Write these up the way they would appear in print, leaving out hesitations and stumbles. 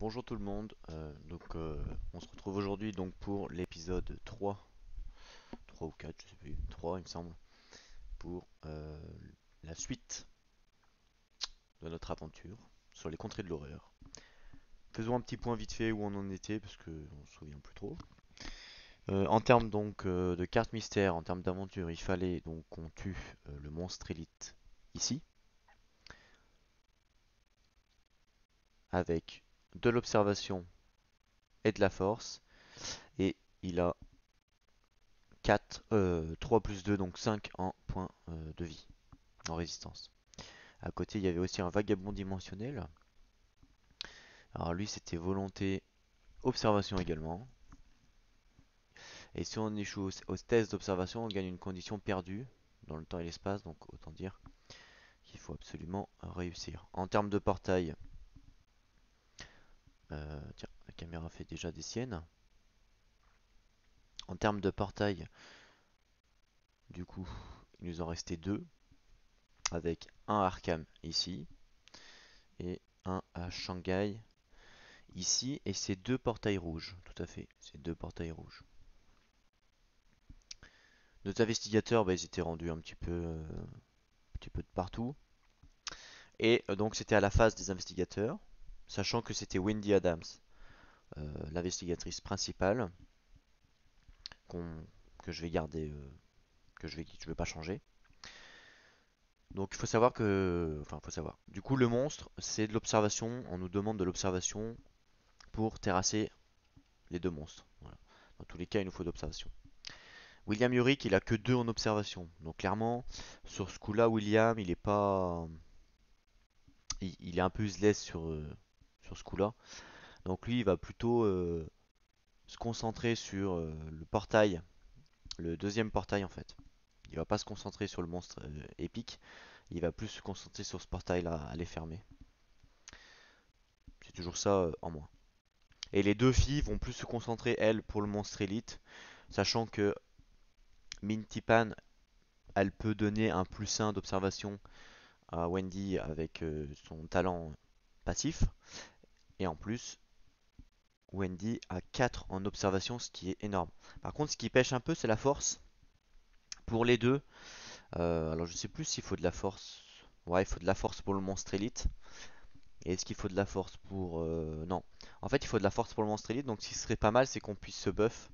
Bonjour tout le monde, on se retrouve aujourd'hui donc pour l'épisode 3 ou 4, je sais plus, 3 il me semble, pour la suite de notre aventure sur les contrées de l'horreur. Faisons un petit point vite fait où on en était parce que on se souvient plus trop. En termes donc de carte mystère, en termes d'aventure, il fallait donc qu'on tue le monstre élite ici, avec de l'observation et de la force, et il a 3 plus 2, donc 5 en points de vie, en résistance. À côté, il y avait aussi un vagabond dimensionnel. Alors lui, c'était volonté, observation également. Et si on échoue au test d'observation, on gagne une condition perdue dans le temps et l'espace, donc autant dire qu'il faut absolument réussir. En termes de portail, tiens, la caméra fait déjà des siennes. En termes de portail, du coup, il nous en restait deux, avec un à Arkham ici et un à Shanghai ici, et ces deux portails rouges, tout à fait, ces deux portails rouges. Nos investigateurs, bah, ils étaient rendus un petit peu de partout. Et donc c'était à la phase des investigateurs, sachant que c'était Wendy Adams, l'investigatrice principale, qu'on- que je vais garder, je vais pas changer. Donc il faut savoir que, enfin il faut savoir. Du coup le monstre, c'est de l'observation. On nous demande de l'observation pour terrasser les deux monstres. Voilà. Dans tous les cas, il nous faut d'observation. William Yorick, il a que 2 en observation. Donc clairement, sur ce coup-là, William, il est pas, il est un peu useless sur ce coup-là. Donc lui, il va plutôt se concentrer sur le portail, le deuxième portail en fait. Il va pas se concentrer sur le monstre épique, il va plus se concentrer sur ce portail-là, à les fermer. C'est toujours ça en moins. Et les deux filles vont plus se concentrer, elles, pour le monstre élite, sachant que Minty Pan, elle peut donner un plus 1 d'observation à Wendy avec son talent passif. Et en plus, Wendy a 4 en observation, ce qui est énorme. Par contre, ce qui pêche un peu, c'est la force. Pour les deux, alors je sais plus s'il faut de la force. Ouais, il faut de la force pour le monstre élite. Et est-ce qu'il faut de la force pour... Non. En fait, il faut de la force pour le monstre élite. Donc ce qui serait pas mal, c'est qu'on puisse se buff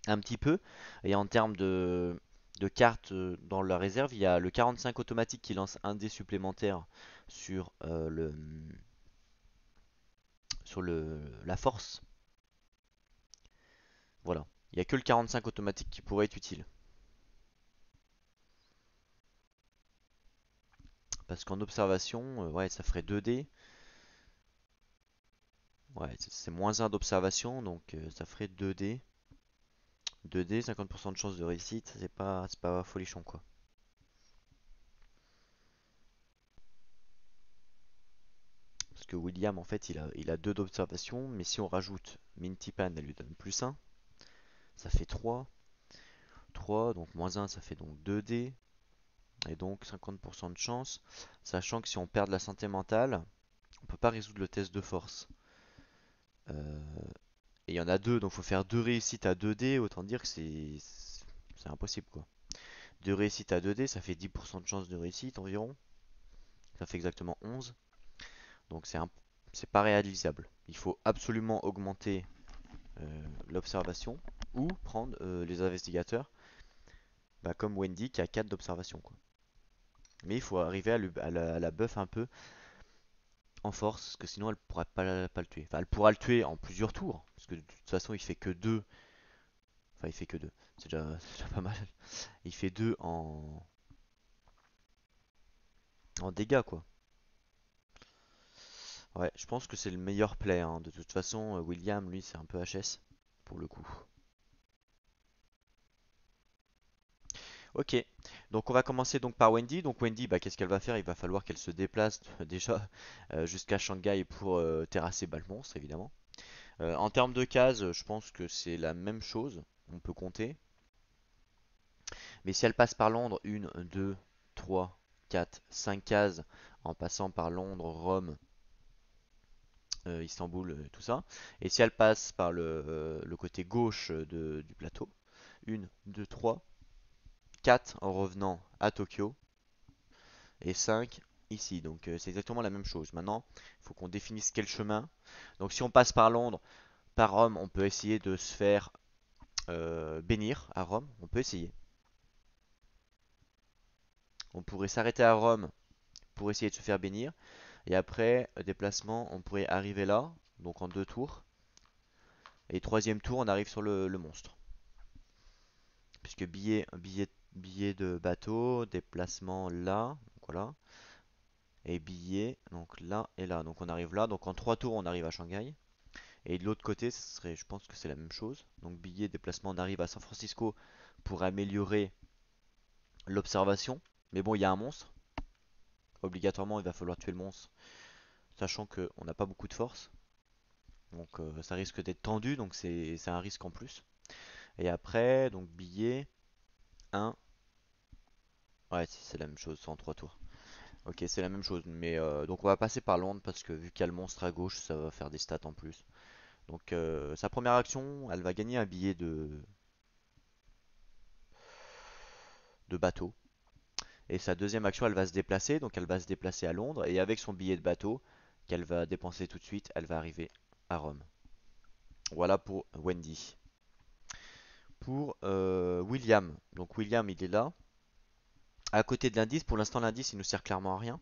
un petit peu. Et en termes de cartes dans la réserve, il y a le 45 automatique qui lance un dé supplémentaire sur, la force. Voilà. Il n'y a que le 45 automatique qui pourrait être utile. Parce qu'en observation, ouais, ça ferait 2 dés. Ouais, c'est moins 1 d'observation, donc ça ferait 2 dés. 2 dés, 50% de chance de réussite, c'est pas folichon quoi. Parce que William, en fait, il a 2 d'observation, mais si on rajoute Minty Pan, elle lui donne plus 1, ça fait 3. 3, donc moins 1, ça fait donc 2 dés. Et donc 50% de chance, sachant que si on perd de la santé mentale, on peut pas résoudre le test de force. Et il y en a deux, donc il faut faire 2 réussites à 2 dés, autant dire que c'est impossible quoi. 2 réussites à 2 dés, ça fait 10% de chance de réussite environ. Ça fait exactement 11. Donc c'est pas réalisable. Il faut absolument augmenter l'observation ou prendre les investigateurs, bah, comme Wendy qui a 4 d'observation quoi. Mais il faut arriver à la buff un peu en force, parce que sinon elle pourra pas le tuer. Enfin, elle pourra le tuer en plusieurs tours, parce que de toute façon il fait que 2. Enfin, il fait que 2. C'est déjà pas mal. Il fait 2 en dégâts, quoi. Ouais, je pense que c'est le meilleur play, hein. De toute façon, William, lui, c'est un peu HS, pour le coup. Ok, donc on va commencer donc par Wendy. Donc Wendy, bah, qu'est-ce qu'elle va faire? Il va falloir qu'elle se déplace déjà jusqu'à Shanghai pour terrasser bah, le monstre, évidemment. En termes de cases, je pense que c'est la même chose. On peut compter. Mais si elle passe par Londres, une, 2, 3, 4, 5 cases, en passant par Londres, Rome, Istanbul, tout ça. Et si elle passe par le côté gauche du plateau, 1, 2, 3, 4 en revenant à Tokyo, et 5 ici. Donc c'est exactement la même chose. Maintenant, il faut qu'on définisse quel chemin. Donc si on passe par Londres, par Rome, on peut essayer de se faire bénir à Rome. On peut essayer. On pourrait s'arrêter à Rome pour essayer de se faire bénir. Et après, déplacement, on pourrait arriver là, donc en 2 tours. Et troisième tour, on arrive sur le monstre. Puisque billet de bateau, déplacement là, donc voilà. Et billet, donc là et là. Donc on arrive là. Donc en 3 tours, on arrive à Shanghai. Et de l'autre côté, ce serait, je pense que c'est la même chose. Donc billet, déplacement, on arrive à San Francisco pour améliorer l'observation. Mais bon, il y a un monstre. Obligatoirement, il va falloir tuer le monstre. Sachant qu'on n'a pas beaucoup de force. Donc ça risque d'être tendu, donc c'est un risque en plus. Et après, donc billet, un. Ouais, c'est la même chose, c'est en 3 tours. Ok, c'est la même chose. Mais donc on va passer par Londres parce que vu qu'il y a le monstre à gauche, ça va faire des stats en plus. Donc sa première action, elle va gagner un billet de bateau. Et sa deuxième action, elle va se déplacer. Donc elle va se déplacer à Londres. Et avec son billet de bateau, qu'elle va dépenser tout de suite, elle va arriver à Rome. Voilà pour Wendy. Pour William. Donc William, il est là. À côté de l'indice, pour l'instant l'indice il nous sert clairement à rien.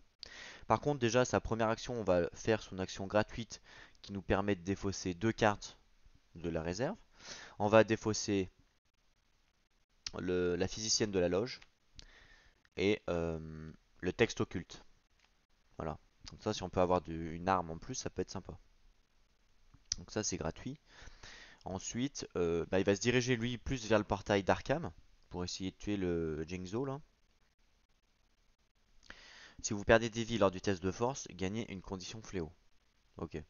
Par contre déjà sa première action, on va faire son action gratuite qui nous permet de défausser 2 cartes de la réserve. On va défausser la physicienne de la loge et le texte occulte. Voilà. Donc ça si on peut avoir une arme en plus, ça peut être sympa. Donc ça c'est gratuit. Ensuite, bah, il va se diriger lui plus vers le portail d'Arkham pour essayer de tuer le Jingzo là. Si vous perdez des vies lors du test de force, gagnez une condition fléau. Ok.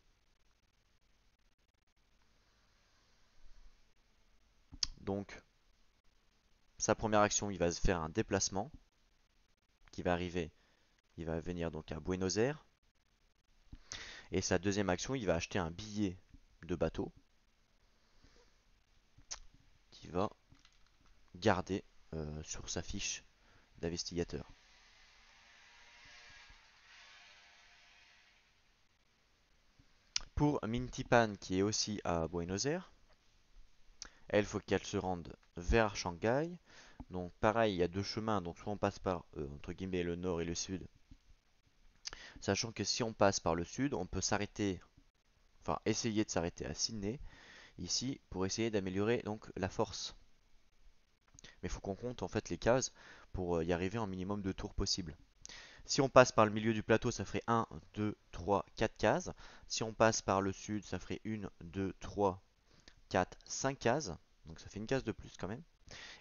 Donc, sa première action, il va se faire un déplacement qui va arriver. Il va venir donc à Buenos Aires. Et sa deuxième action, il va acheter un billet de bateau qu'il va garder sur sa fiche d'investigateur. Pour Minty Pan, qui est aussi à Buenos Aires, elle, faut qu'elle se rende vers Shanghai. Donc pareil, il y a 2 chemins, donc soit on passe par entre guillemets le nord et le sud. Sachant que si on passe par le sud, on peut s'arrêter, enfin essayer de s'arrêter à Sydney, ici, pour essayer d'améliorer donc la force. Mais il faut qu'on compte en fait les cases pour y arriver en minimum de tours possible. Si on passe par le milieu du plateau, ça ferait 1, 2, 3, 4 cases. Si on passe par le sud, ça ferait 1, 2, 3, 4, 5 cases. Donc ça fait une case de plus quand même.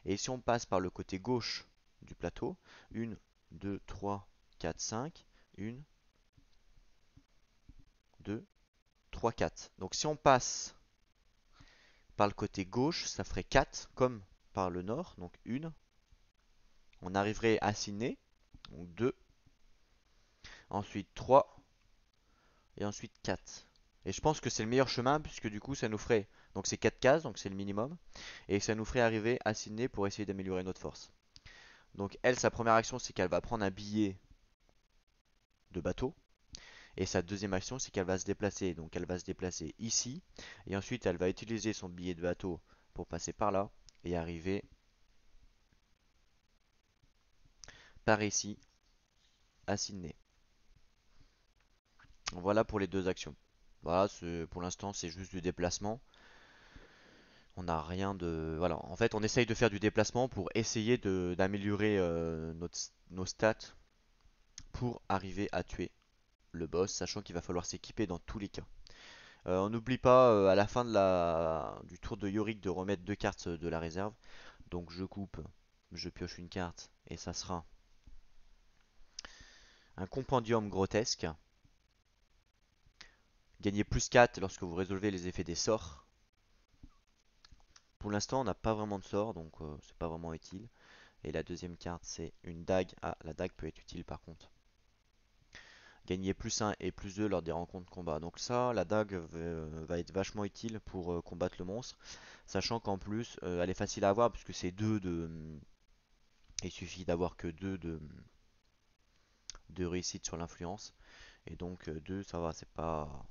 Et si on passe par le côté gauche du plateau, 1, 2, 3, 4, 5, 1, 2, 3, 4. Donc si on passe par le côté gauche, ça ferait 4 comme par le nord. Donc 1, on arriverait à Sydney, donc 2, ensuite 3 et ensuite 4. Et je pense que c'est le meilleur chemin puisque du coup ça nous ferait, donc c'est 4 cases, donc c'est le minimum, et ça nous ferait arriver à Sydney pour essayer d'améliorer notre force. Donc elle, sa première action c'est qu'elle va prendre un billet de bateau, et sa deuxième action c'est qu'elle va se déplacer, donc elle va se déplacer ici, et ensuite elle va utiliser son billet de bateau pour passer par là, et arriver par ici à Sydney. Voilà pour les 2 actions. Voilà, pour l'instant c'est juste du déplacement. On n'a rien de... Voilà, en fait on essaye de faire du déplacement pour essayer d'améliorer nos stats pour arriver à tuer le boss, sachant qu'il va falloir s'équiper dans tous les cas. On n'oublie pas à la fin du tour de Yorick de remettre 2 cartes de la réserve. Donc je coupe, je pioche une carte et ça sera un compendium grotesque. Gagnez plus 4 lorsque vous résolvez les effets des sorts. Pour l'instant on n'a pas vraiment de sort donc c'est pas vraiment utile. Et la deuxième carte c'est une dague. Ah, la dague peut être utile par contre. Gagner plus 1 et plus 2 lors des rencontres de combat. Donc ça, la dague va être vachement utile pour combattre le monstre. Sachant qu'en plus, elle est facile à avoir puisque c'est 2 de... Il suffit d'avoir que 2 de réussite sur l'influence. Et donc 2, ça va, c'est pas...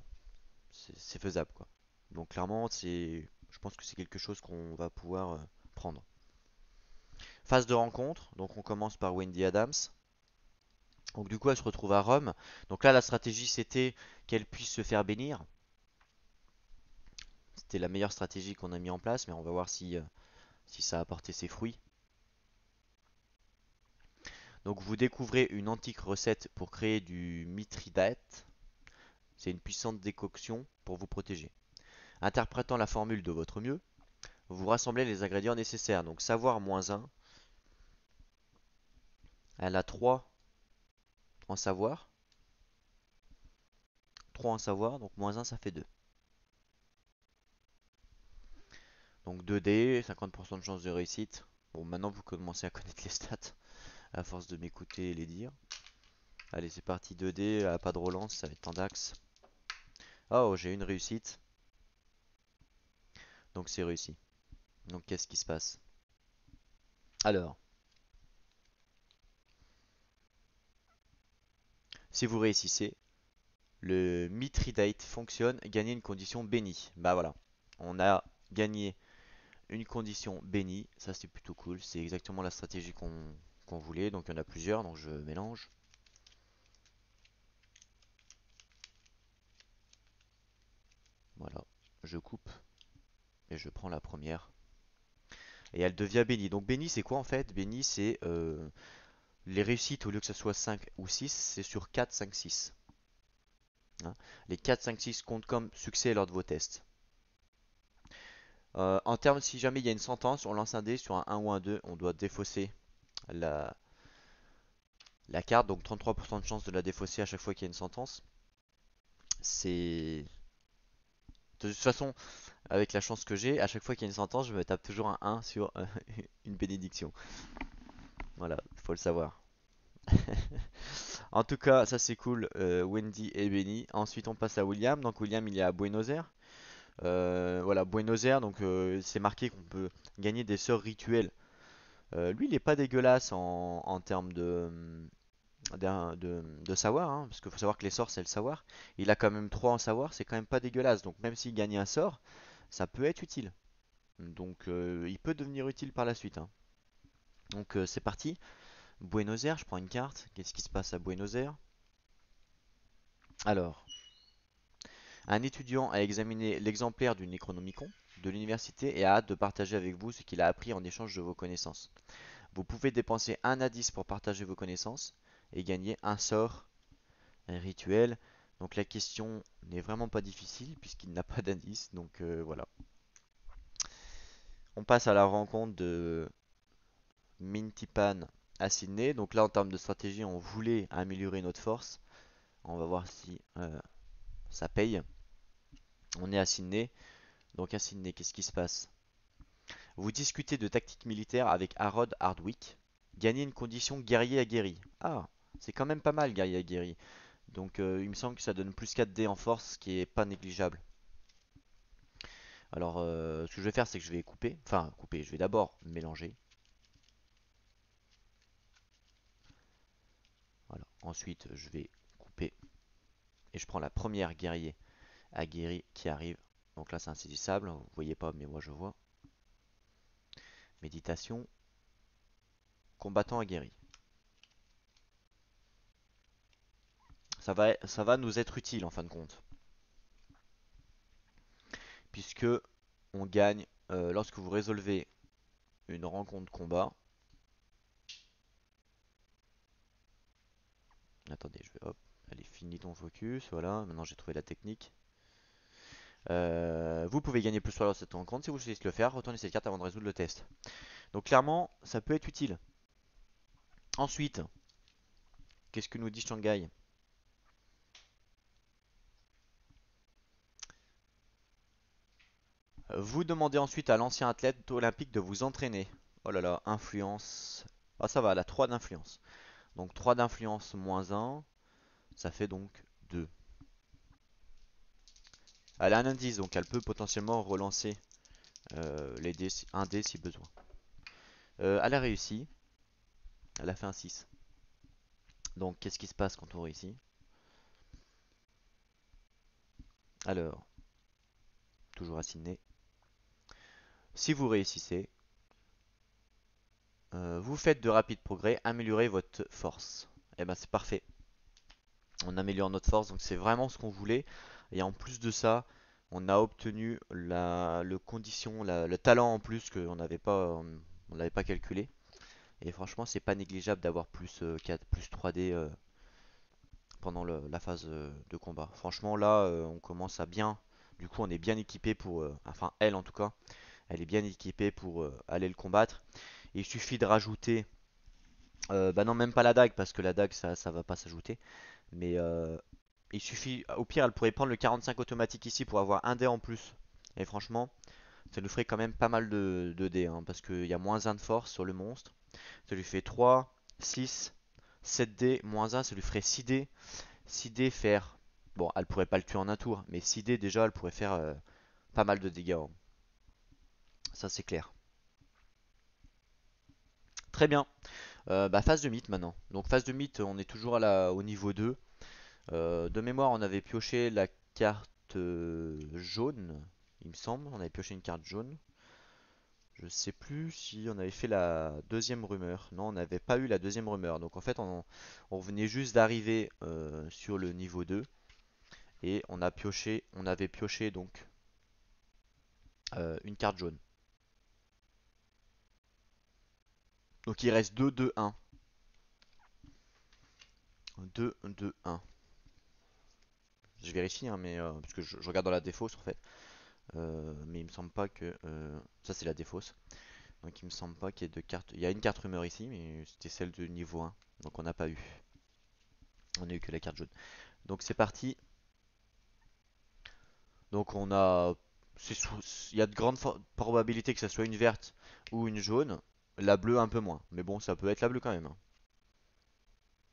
C'est faisable quoi. Donc clairement, je pense que c'est quelque chose qu'on va pouvoir prendre. Phase de rencontre, donc on commence par Wendy Adams. Donc du coup, elle se retrouve à Rome. Donc là, la stratégie, c'était qu'elle puisse se faire bénir. C'était la meilleure stratégie qu'on a mis en place, mais on va voir si ça a porté ses fruits. Donc vous découvrez une antique recette pour créer du mithridate. C'est une puissante décoction pour vous protéger. Interprétant la formule de votre mieux, vous rassemblez les ingrédients nécessaires. Donc savoir moins 1, elle a 3 en savoir. 3 en savoir, donc moins 1 ça fait 2. Donc 2D, 50% de chance de réussite. Bon, maintenant vous commencez à connaître les stats à force de m'écouter et les dire. Allez, c'est parti 2D, pas de relance, ça va être Tendax. Oh, j'ai une réussite. Donc c'est réussi. Donc qu'est-ce qui se passe? Alors, si vous réussissez, le Mithridate fonctionne, gagnez une condition bénie. Bah voilà, on a gagné une condition bénie, ça c'est plutôt cool, c'est exactement la stratégie qu'on voulait, donc il y en a plusieurs, donc je mélange. Voilà, je coupe et je prends la première. Et elle devient bénie. Donc bénie c'est quoi en fait? Bénie c'est les réussites au lieu que ce soit 5 ou 6, c'est sur 4, 5, 6. Hein. Les 4, 5, 6 comptent comme succès lors de vos tests. En termes, si jamais il y a une sentence, on lance un dé sur un 1 ou un 2, on doit défausser la, la carte, donc 33% de chance de la défausser à chaque fois qu'il y a une sentence. C'est... De toute façon, avec la chance que j'ai, à chaque fois qu'il y a une sentence, je me tape toujours un 1 sur une bénédiction. Voilà, il faut le savoir. En tout cas, ça c'est cool, Wendy et Benny. Ensuite, on passe à William. Donc William, il est à Buenos Aires. Voilà, Buenos Aires, donc c'est marqué qu'on peut gagner des sorts rituels. Lui, il est pas dégueulasse en termes de savoir, hein, parce qu'il faut savoir que les sorts, c'est le savoir. Il a quand même 3 en savoir, c'est quand même pas dégueulasse. Donc même s'il gagne un sort, ça peut être utile. Donc il peut devenir utile par la suite. Hein. Donc c'est parti. Buenos Aires, je prends une carte. Qu'est-ce qui se passe à Buenos Aires? Alors, un étudiant a examiné l'exemplaire du Necronomicon de l'université et a hâte de partager avec vous ce qu'il a appris en échange de vos connaissances. Vous pouvez dépenser un indice pour partager vos connaissances et gagner un sort, un rituel. Donc la question n'est vraiment pas difficile puisqu'il n'a pas d'indice. Donc voilà. On passe à la rencontre de Mintipan à Sydney. Donc là en termes de stratégie on voulait améliorer notre force. On va voir si ça paye. On est à Sydney. Donc à Sydney, qu'est-ce qui se passe? Vous discutez de tactique militaire avec Harrod Hardwick. Gagnez une condition guerrier aguerri. Ah, c'est quand même pas mal guerrier aguerri. Donc il me semble que ça donne plus 4 dés en force, ce qui est pas négligeable. Alors ce que je vais faire c'est que je vais couper. Enfin couper, je vais d'abord mélanger. Voilà. Ensuite je vais couper. Et je prends la première guerrier aguerri qui arrive. Donc là c'est insaisissable, vous voyez pas mais moi je vois. Méditation. Combattant aguerri. Ça va nous être utile en fin de compte. Puisque on gagne lorsque vous résolvez une rencontre combat. Attendez, je vais hop. Allez, finis ton focus. Voilà, maintenant j'ai trouvé la technique. Vous pouvez gagner plus sur cette rencontre si vous choisissez de le faire. Retournez cette carte avant de résoudre le test. Donc clairement, ça peut être utile. Ensuite, qu'est-ce que nous dit Shanghai? Vous demandez ensuite à l'ancien athlète olympique de vous entraîner. Oh là là, influence. Ah ça va, elle a 3 d'influence. Donc 3 d'influence moins 1. Ça fait donc 2. Elle a un indice, donc elle peut potentiellement relancer les dés, un dé si besoin. Elle a réussi. Elle a fait un 6. Donc qu'est-ce qui se passe quand on réussit? Alors, toujours à Sydney. Si vous réussissez, vous faites de rapides progrès, améliorez votre force. Et ben c'est parfait. On améliore notre force, donc c'est vraiment ce qu'on voulait. Et en plus de ça, on a obtenu le talent en plus qu'on n'avait pas calculé. Et franchement, c'est pas négligeable d'avoir plus 4, plus 3D pendant la phase de combat. Franchement, là, on commence à bien. Du coup, on est bien équipé pour, enfin elle en tout cas, elle est bien équipée pour aller le combattre. Il suffit de rajouter, bah non, même pas la dague parce que la dague ça va pas s'ajouter. Mais il suffit, au pire, elle pourrait prendre le 45 automatique ici pour avoir un dé en plus. Et franchement, ça nous ferait quand même pas mal de dés, hein, parce qu'il y a moins 1 de force sur le monstre. Ça lui fait 3, 6, 7 dés, moins 1, ça lui ferait 6 dés. 6 dés faire. Bon, elle pourrait pas le tuer en un tour, mais 6 dés déjà, elle pourrait faire pas mal de dégâts, hein. Ça, c'est clair. Très bien. Bah, phase de mythe maintenant. Donc, phase de mythe, on est toujours au niveau 2. De mémoire, on avait pioché la carte jaune, il me semble. On avait pioché une carte jaune. Je sais plus si on avait fait la deuxième rumeur. Non, on n'avait pas eu la deuxième rumeur. Donc en fait, on venait juste d'arriver sur le niveau 2 et on avait pioché donc une carte jaune. Donc il reste 2, 2, 1. 2, 2, 1. Je vérifie, hein, mais parce que je regarde dans la défausse en fait. Mais il me semble pas que ça c'est la défausse. Donc il me semble pas qu'il y ait de carte. Il y a une carte rumeur ici, mais c'était celle de niveau 1. Donc on n'a pas eu. On a eu que la carte jaune. Donc c'est parti. Donc on a. Il y a de grandes probabilités que ça soit une verte ou une jaune. La bleue un peu moins. Mais bon, ça peut être la bleue quand même, hein.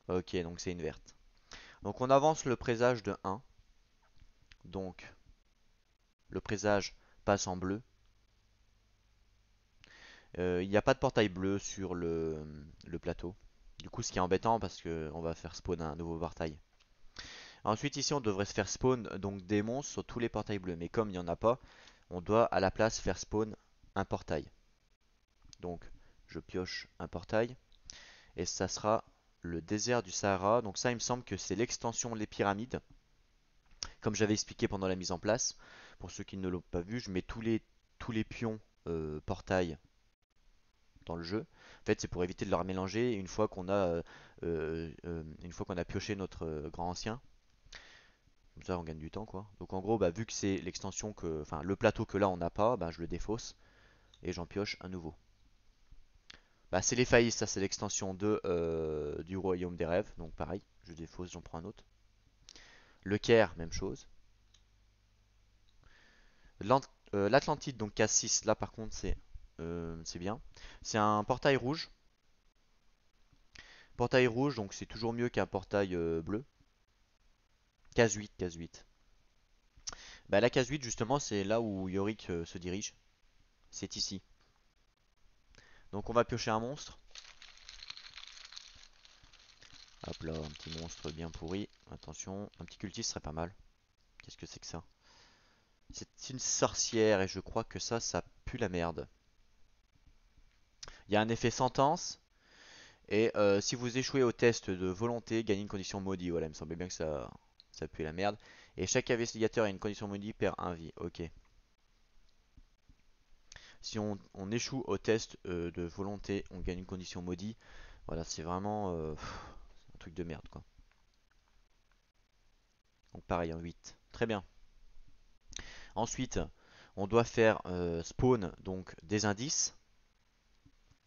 Ok, donc c'est une verte. Donc on avance le présage de 1. Donc le présage passe en bleu. Il n'y a pas de portail bleu sur le plateau. Du coup, ce qui est embêtant parce qu'on va faire spawn un nouveau portail. Ensuite, ici, on devrait se faire spawn donc des monstres sur tous les portails bleus. Mais comme il n'y en a pas, on doit à la place faire spawn un portail. Donc, je pioche un portail et ça sera le désert du Sahara. Donc ça, il me semble que c'est l'extension Les Pyramides. Comme j'avais expliqué pendant la mise en place. Pour ceux qui ne l'ont pas vu, je mets tous les pions portail dans le jeu. En fait, c'est pour éviter de leur mélanger une fois qu'on a pioché notre grand ancien. Comme ça, on gagne du temps, quoi. Donc en gros, bah, vu que c'est l'extension enfin, le plateau que là on n'a pas, bah, je le défausse et j'en pioche un nouveau. Bah, c'est les faillis, ça c'est l'extension du royaume des rêves. Donc pareil, je défausse, j'en prends un autre. Le Caire, même chose. L'Atlantide, donc K6, là par contre c'est bien. C'est un portail rouge. Portail rouge, donc c'est toujours mieux qu'un portail bleu. Case 8, case 8. Bah, la case 8, justement, c'est là où Yorick se dirige. C'est ici. Donc on va piocher un monstre. Hop là, un petit monstre bien pourri. Attention, un petit cultiste serait pas mal. Qu'est-ce que c'est que ça? C'est une sorcière et je crois que ça pue la merde. Il y a un effet sentence. Et si vous échouez au test de volonté, gagnez une condition maudite. Voilà, il me semblait bien que ça pue la merde. Et chaque investigateur a une condition maudite perd un vie. Ok. Si on échoue au test de volonté, on gagne une condition maudite. Voilà, c'est vraiment un truc de merde quoi. Donc pareil, en 8. Très bien. Ensuite, on doit faire spawn donc des indices.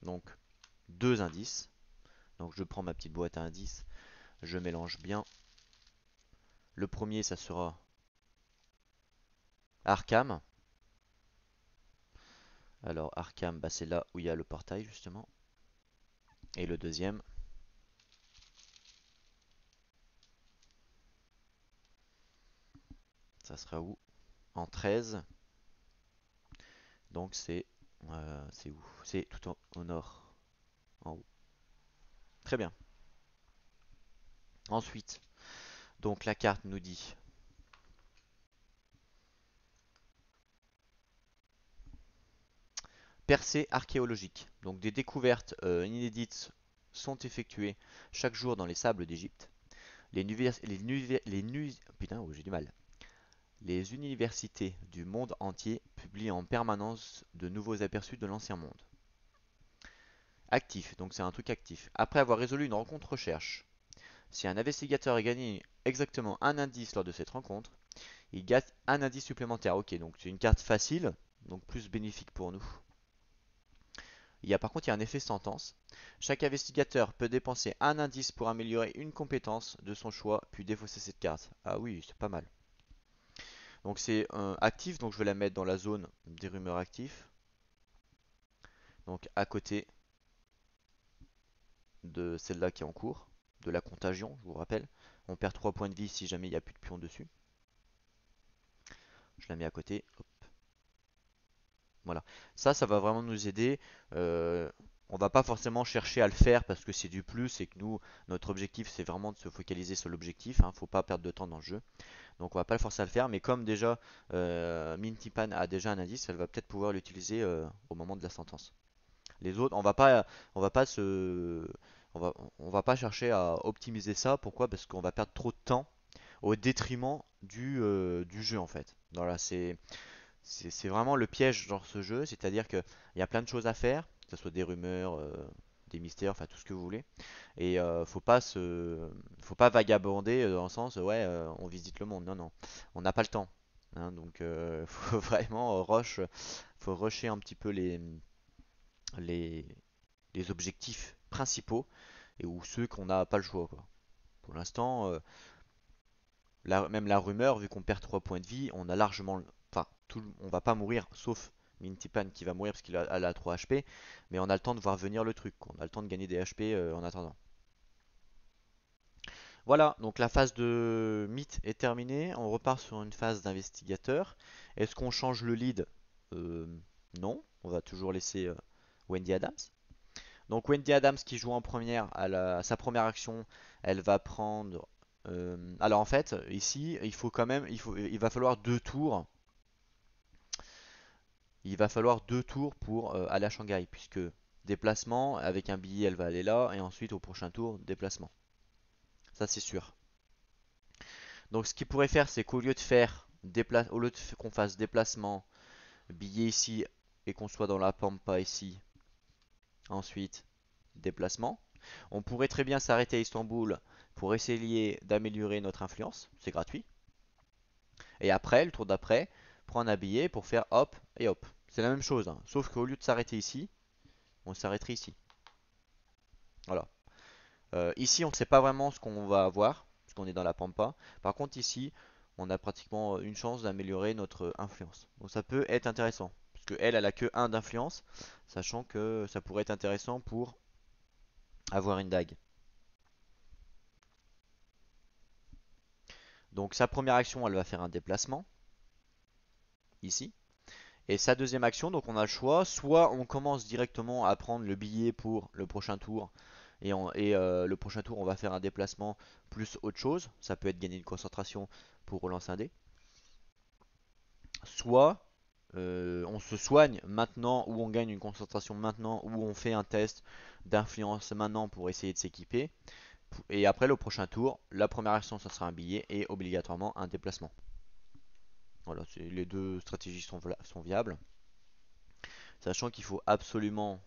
Donc deux indices. Donc je prends ma petite boîte à indices. Je mélange bien. Le premier, ça sera Arkham. Alors Arkham, bah, c'est là où il y a le portail justement. Et le deuxième, Ça sera où? En 13. Donc c'est où? C'est tout au nord, en haut. Très bien. Ensuite, donc la carte nous dit percée archéologique. Donc des découvertes inédites sont effectuées chaque jour dans les sables d'Égypte. Putain, oh, j'ai du mal. Les universités du monde entier publient en permanence de nouveaux aperçus de l'ancien monde. Actif, donc c'est un truc actif. Après avoir résolu une rencontre recherche, si un investigateur a gagné exactement un indice lors de cette rencontre, il gagne un indice supplémentaire. Ok, donc c'est une carte facile, donc plus bénéfique pour nous. Par contre, il y a un effet sentence. Chaque investigateur peut dépenser un indice pour améliorer une compétence de son choix, puis défausser cette carte. Ah oui, c'est pas mal. Donc c'est actif, donc je vais la mettre dans la zone des rumeurs actifs. Donc à côté de celle-là qui est en cours, de la contagion, je vous rappelle. On perd 3 points de vie si jamais il n'y a plus de pion dessus. Je la mets à côté. Hop. Voilà. Ça va vraiment nous aider. On va pas forcément chercher à le faire parce que c'est du plus et que nous, notre objectif, c'est vraiment de se focaliser sur l'objectif. Hein, faut pas perdre de temps dans le jeu. Donc on va pas le forcer à le faire. Mais comme déjà Minty Pan a déjà un indice, elle va peut-être pouvoir l'utiliser au moment de la sentence. Les autres, on va pas se, on va pas chercher à optimiser ça. Pourquoi? Parce qu'on va perdre trop de temps au détriment du jeu en fait. Voilà, c'est vraiment le piège dans ce jeu, c'est-à-dire qu'il y a plein de choses à faire, que ce soit des rumeurs, des mystères, enfin tout ce que vous voulez. Et faut pas vagabonder dans le sens, ouais, on visite le monde. Non, non, on n'a pas le temps. Hein, donc, faut vraiment faut rusher un petit peu les, les objectifs principaux et ou ceux qu'on n'a pas le choix, quoi. Pour l'instant, même la rumeur, vu qu'on perd 3 points de vie, on a largement. Enfin, on va pas mourir, sauf Mintipan qui va mourir parce qu'il a 3 HP, mais on a le temps de voir venir le truc, quoi. On a le temps de gagner des HP en attendant. Voilà, donc la phase de mythe est terminée. On repart sur une phase d'investigateur. Est-ce qu'on change le lead? Euh, non, on va toujours laisser Wendy Adams. Donc Wendy Adams qui joue en première, à sa première action, elle va prendre. Alors en fait, ici, il faut quand même, il va falloir 2 tours. Il va falloir 2 tours pour aller à Shanghai, puisque déplacement avec un billet, elle va aller là, et ensuite au prochain tour, déplacement. Ça c'est sûr. Donc ce qu'il pourrait faire, c'est qu'au lieu de faire au lieu qu'on fasse déplacement, billet ici, et qu'on soit dans la Pampa ici, ensuite déplacement. On pourrait très bien s'arrêter à Istanbul pour essayer d'améliorer notre influence, c'est gratuit. Et après, le tour d'après, prendre un billet pour faire hop et hop. C'est la même chose, hein, sauf qu'au lieu de s'arrêter ici, on s'arrêterait ici. Voilà. Ici, on ne sait pas vraiment ce qu'on va avoir, parce qu'on est dans la pampa. Par contre, ici, on a pratiquement une chance d'améliorer notre influence. Donc ça peut être intéressant, parce qu'elle, elle a que 1 d'influence, sachant que ça pourrait être intéressant pour avoir une dague. Donc sa première action, elle va faire un déplacement, ici. Et sa deuxième action, donc on a le choix, soit on commence directement à prendre le billet pour le prochain tour, le prochain tour on va faire un déplacement plus autre chose, ça peut être gagner une concentration pour relancer un dé, soit on se soigne maintenant ou on gagne une concentration maintenant ou on fait un test d'influence maintenant pour essayer de s'équiper, et après le prochain tour, la première action ça sera un billet et obligatoirement un déplacement. Voilà, les deux stratégies sont viables. Sachant qu'il faut absolument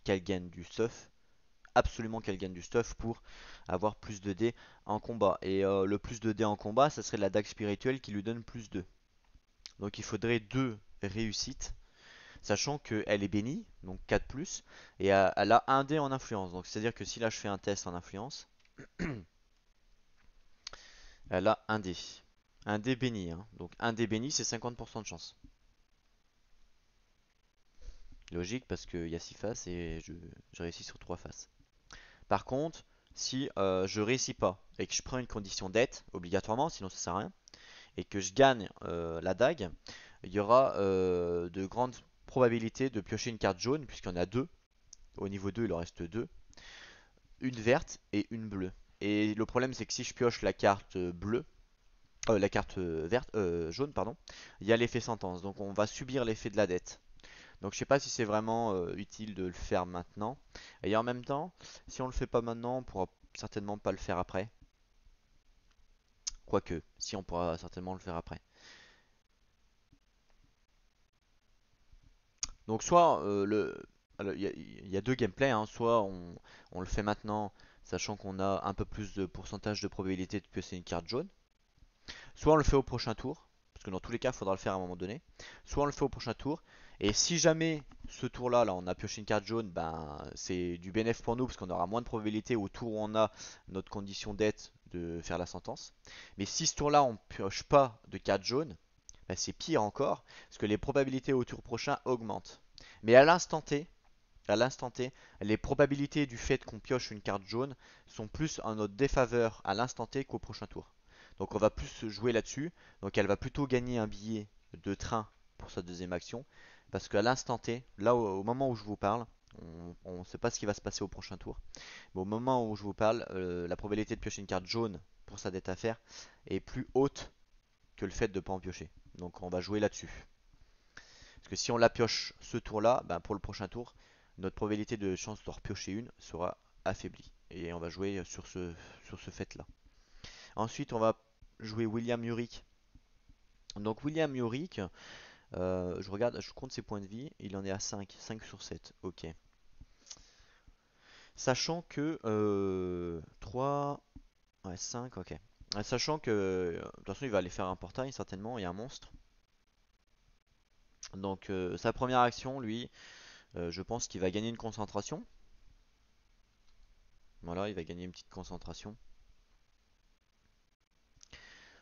qu'elle gagne du stuff. Absolument qu'elle gagne du stuff pour avoir plus de dés en combat. Et le plus de dés en combat, ça serait la dague spirituelle qui lui donne plus 2. Donc il faudrait 2 réussites. Sachant qu'elle est bénie, donc 4 plus. Et elle a un dé en influence. Donc c'est à dire que si là je fais un test en influence, elle a un dé. Un dé béni. Hein. Donc un dé béni, c'est 50% de chance. Logique parce qu'il y a 6 faces et je réussis sur 3 faces. Par contre, si je réussis pas et que je prends une condition dette, obligatoirement, sinon ça sert à rien, et que je gagne la dague, il y aura de grandes probabilités de piocher une carte jaune, puisqu'il y en a deux. Au niveau 2, il en reste deux. Une verte et une bleue. Et le problème, c'est que si je pioche la carte bleue, la carte verte, jaune, pardon, il y a l'effet sentence. Donc on va subir l'effet de la dette. Donc je sais pas si c'est vraiment utile de le faire maintenant. Et en même temps, si on le fait pas maintenant, on pourra certainement pas le faire après. Quoique, si on pourra certainement le faire après. Donc soit alors, il y a deux gameplays, hein. Soit on le fait maintenant, sachant qu'on a un peu plus de pourcentage de probabilité de piocher une carte jaune. Soit on le fait au prochain tour, parce que dans tous les cas, il faudra le faire à un moment donné. Soit on le fait au prochain tour. Et si jamais ce tour-là, là, on a pioché une carte jaune, ben c'est du bénéfice pour nous, parce qu'on aura moins de probabilité au tour où on a notre condition dette de faire la sentence. Mais si ce tour-là, on pioche pas de carte jaune, ben, c'est pire encore, parce que les probabilités au tour prochain augmentent. Mais à l'instant T, les probabilités du fait qu'on pioche une carte jaune sont plus en notre défaveur à l'instant T qu'au prochain tour. Donc on va plus jouer là-dessus. Donc elle va plutôt gagner un billet de train pour sa deuxième action. Parce qu'à l'instant T, là au moment où je vous parle, on ne sait pas ce qui va se passer au prochain tour. Mais au moment où je vous parle, la probabilité de piocher une carte jaune pour sa dette à faire est plus haute que le fait de ne pas en piocher. Donc on va jouer là-dessus. Parce que si on la pioche ce tour-là, ben pour le prochain tour, notre probabilité de chance d'en repiocher une sera affaiblie. Et on va jouer sur ce fait-là. Ensuite, on va jouer William Yorick. Donc William Yorick, je regarde, je compte ses points de vie, il en est à 5, 5 sur 7, ok. Sachant que 3, ouais 5, ok. Sachant que, de toute façon il va aller faire un portail certainement, il y a un monstre. Donc sa première action, lui, je pense qu'il va gagner une concentration. Voilà, il va gagner une petite concentration.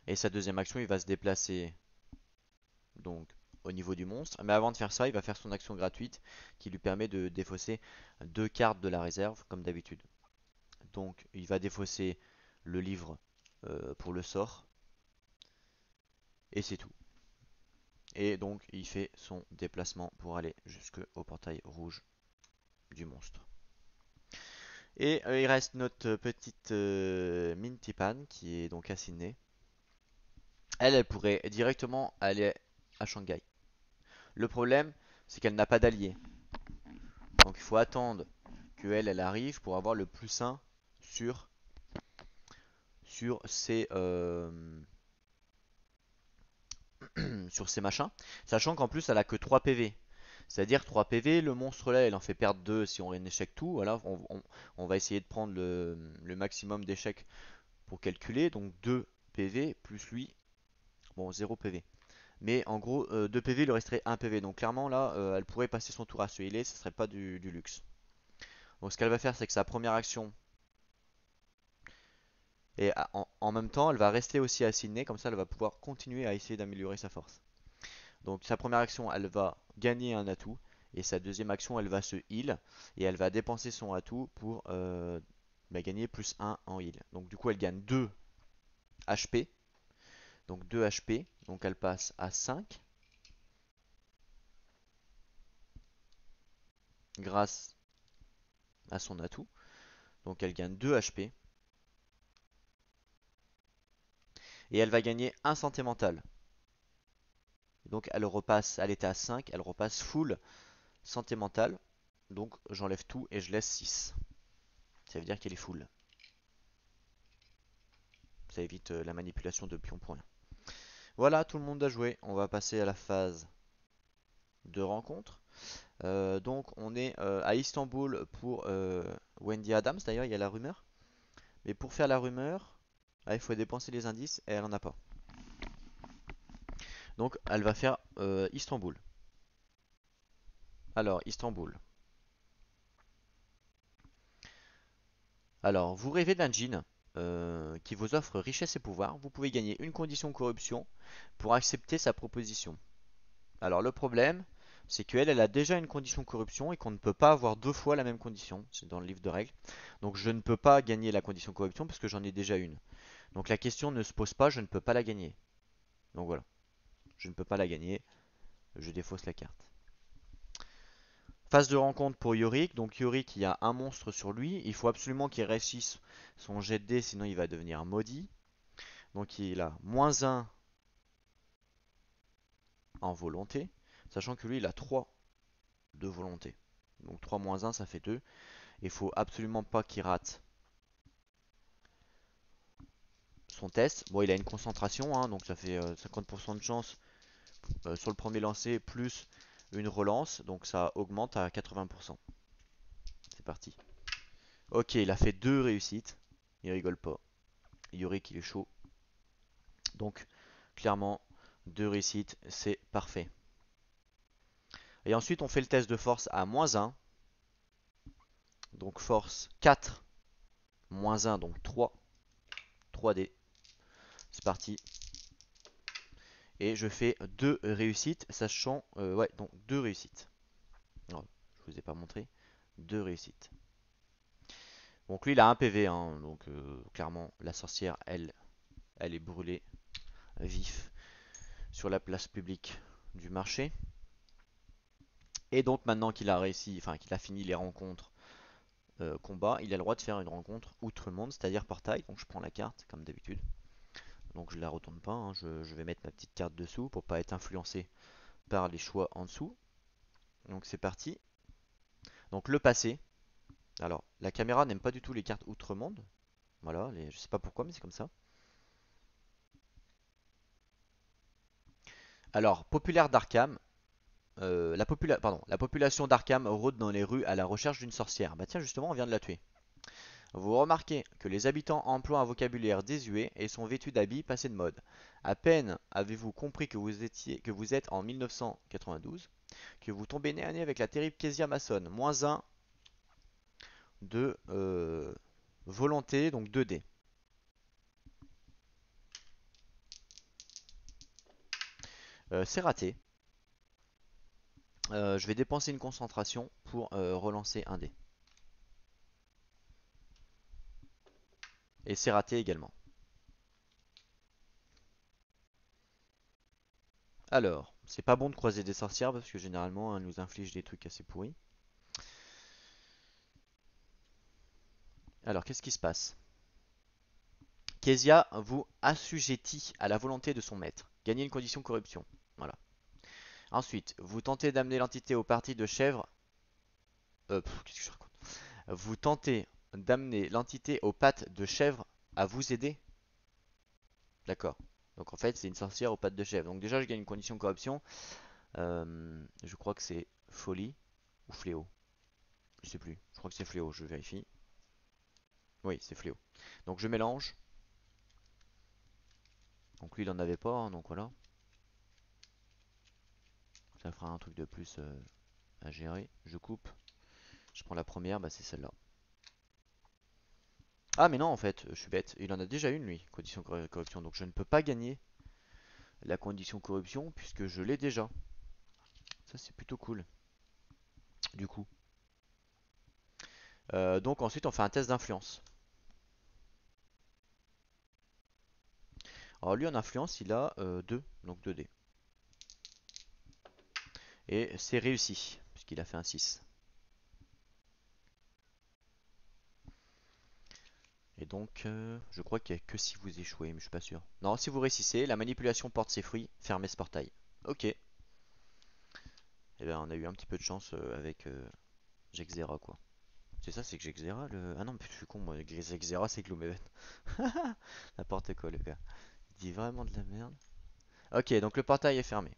Et sa deuxième action, il va se déplacer donc au niveau du monstre. Mais avant de faire ça, il va faire son action gratuite qui lui permet de défausser deux cartes de la réserve comme d'habitude. Donc il va défausser le livre pour le sort et c'est tout. Et donc il fait son déplacement pour aller jusqu'au portail rouge du monstre. Et il reste notre petite Minty Pan qui est donc à Sydney. Elle pourrait directement aller à Shanghai. Le problème, c'est qu'elle n'a pas d'allié. Donc il faut attendre qu'elle arrive pour avoir le plus 1 sur, sur ses, sur ses machins. Sachant qu'en plus elle a que 3 PV. C'est-à-dire 3 PV, le monstre là, elle en fait perdre 2 si on échec tout. Voilà, on va essayer de prendre le maximum d'échecs pour calculer. Donc 2 PV plus lui, bon 0 PV. Mais en gros, 2 PV, il lui resterait 1 PV. Donc clairement là, elle pourrait passer son tour à se healer, ce serait pas du luxe. Donc ce qu'elle va faire, c'est que sa première action, et en même temps, elle va rester aussi à Sydney, comme ça elle va pouvoir continuer à essayer d'améliorer sa force. Donc sa première action, elle va gagner un atout, et sa deuxième action, elle va se heal, et elle va dépenser son atout pour gagner plus 1 en heal. Donc du coup, elle gagne 2 HP, donc 2 HP, donc elle passe à 5 grâce à son atout. Donc elle gagne 2 HP, et elle va gagner 1 santé mentale. Donc elle repasse, elle était à 5, elle repasse full santé mentale. Donc j'enlève tout et je laisse 6. Ça veut dire qu'elle est full. Ça évite la manipulation de pions pour rien. Voilà, tout le monde a joué. On va passer à la phase de rencontre. Donc on est à Istanbul pour Wendy Adams. D'ailleurs, il y a la rumeur. Mais pour faire la rumeur, il faut dépenser les indices et elle en a pas. Donc elle va faire Istanbul. Alors, Istanbul. Alors, vous rêvez d'un djinn qui vous offre richesse et pouvoir. Vous pouvez gagner une condition corruption pour accepter sa proposition. Alors, le problème, c'est qu'elle, elle a déjà une condition corruption et qu'on ne peut pas avoir deux fois la même condition. C'est dans le livre de règles. Donc je ne peux pas gagner la condition corruption parce que j'en ai déjà une. Donc la question ne se pose pas, je ne peux pas la gagner. Donc voilà, je ne peux pas la gagner, je défausse la carte. Phase de rencontre pour Yorick. Donc Yorick, il y a un monstre sur lui. Il faut absolument qu'il réussisse son jet de dés, sinon il va devenir maudit. Donc il a -1 en volonté, sachant que lui, il a 3 de volonté. Donc 3 -1, ça fait 2. Il faut absolument pas qu'il rate son test. Bon, il a une concentration, hein, donc ça fait 50% de chance sur le premier lancer, plus une relance, donc ça augmente à 80%. C'est parti. Ok, il a fait 2 réussites. Il rigole pas. Yorick, il est chaud. Donc, clairement, 2 réussites, c'est parfait. Et ensuite, on fait le test de force à -1. Donc, force 4, -1, donc 3. 3D. C'est parti. Et je fais 2 réussites, sachant... ouais, donc 2 réussites. Non, je vous ai pas montré. 2 réussites. Donc lui, il a un PV, hein, donc clairement, la sorcière, elle est brûlée vif sur la place publique du marché. Et donc maintenant qu'il a réussi, enfin qu'il a fini les rencontres combat, il a le droit de faire une rencontre outre-monde, c'est-à-dire portail. Donc je prends la carte, comme d'habitude. Donc je la retourne pas, hein, je vais mettre ma petite carte dessous pour pas être influencé par les choix en dessous. Donc c'est parti. Donc le passé. Alors, la caméra n'aime pas du tout les cartes outre-monde. Voilà, je sais pas pourquoi, mais c'est comme ça. Alors, populaire d'Arkham. La population d'Arkham rôde dans les rues à la recherche d'une sorcière. Bah tiens, justement, on vient de la tuer. Vous remarquez que les habitants emploient un vocabulaire désuet et sont vêtus d'habits passés de mode. À peine avez-vous compris que vous êtes en 1992, que vous tombez nez à nez avec la terrible Kezia Mason. -1 de volonté, donc 2D. C'est raté. Je vais dépenser une concentration pour relancer un dé. Et c'est raté également. Alors, c'est pas bon de croiser des sorcières parce que généralement elles nous infligent des trucs assez pourris. Alors, qu'est-ce qui se passe? Kezia vous assujettit à la volonté de son maître. Gagnez une condition corruption. Voilà. Ensuite, vous tentez d'amener l'entité au parti de chèvre. Qu'est-ce que je raconte? Vous tentez d'amener l'entité aux pattes de chèvre à vous aider. D'accord. Donc en fait, c'est une sorcière aux pattes de chèvre. Donc déjà, je gagne une condition corruption. Je crois que c'est folie ou fléau. Je sais plus. Je crois que c'est fléau, je vérifie. Oui, c'est fléau. Donc je mélange. Donc lui, il en avait pas, hein, donc voilà. Ça fera un truc de plus à gérer. Je coupe. Je prends la première, bah c'est celle-là. Ah mais non, en fait, je suis bête. Il en a déjà une, lui, condition corruption. Donc je ne peux pas gagner la condition corruption puisque je l'ai déjà. Ça, c'est plutôt cool. Du coup. Donc ensuite, on fait un test d'influence. Alors lui, en influence, il a 2, donc 2 dés. Et c'est réussi, puisqu'il a fait un 6. Et donc, je crois qu'il n'y a que si vous échouez, mais je suis pas sûr. Non, si vous réussissez, la manipulation porte ses fruits, fermez ce portail. Ok. Et bien, on a eu un petit peu de chance avec Jexera, quoi. C'est ça, c'est que Jexera le... Ah non, mais je suis con, moi. Jexera, c'est Gloomhaven. N'importe quoi, le gars. Il dit vraiment de la merde. Ok, donc le portail est fermé.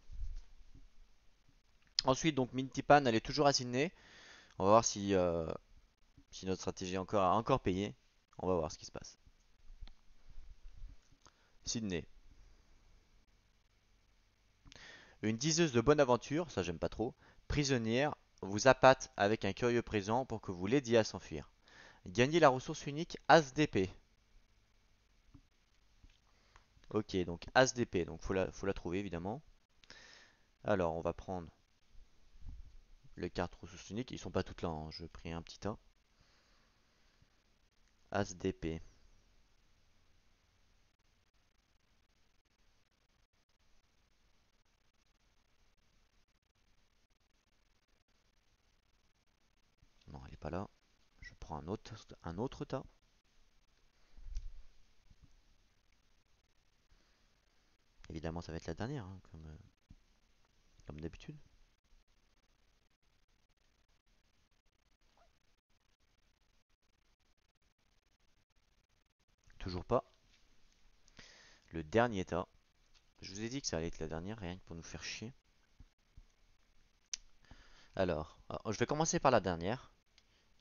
Ensuite, donc Mintipan, elle est toujours à Sydney. On va voir si notre stratégie a encore payé. On va voir ce qui se passe. Sydney. Une diseuse de bonne aventure, ça j'aime pas trop, prisonnière, vous appâte avec un curieux présent pour que vous l'aidiez à s'enfuir. Gagnez la ressource unique As d'épée. Ok, donc As d'épée, donc faut la trouver évidemment. Alors on va prendre Les cartes ressources uniques, ils sont pas toutes là, hein. Je pris un petit tas. As d'épée. Non, elle est pas là. Je prends un autre tas. Évidemment, ça va être la dernière, hein, comme d'habitude. Toujours pas. Le dernier tas. Je vous ai dit que ça allait être la dernière, rien que pour nous faire chier. Alors, je vais commencer par la dernière.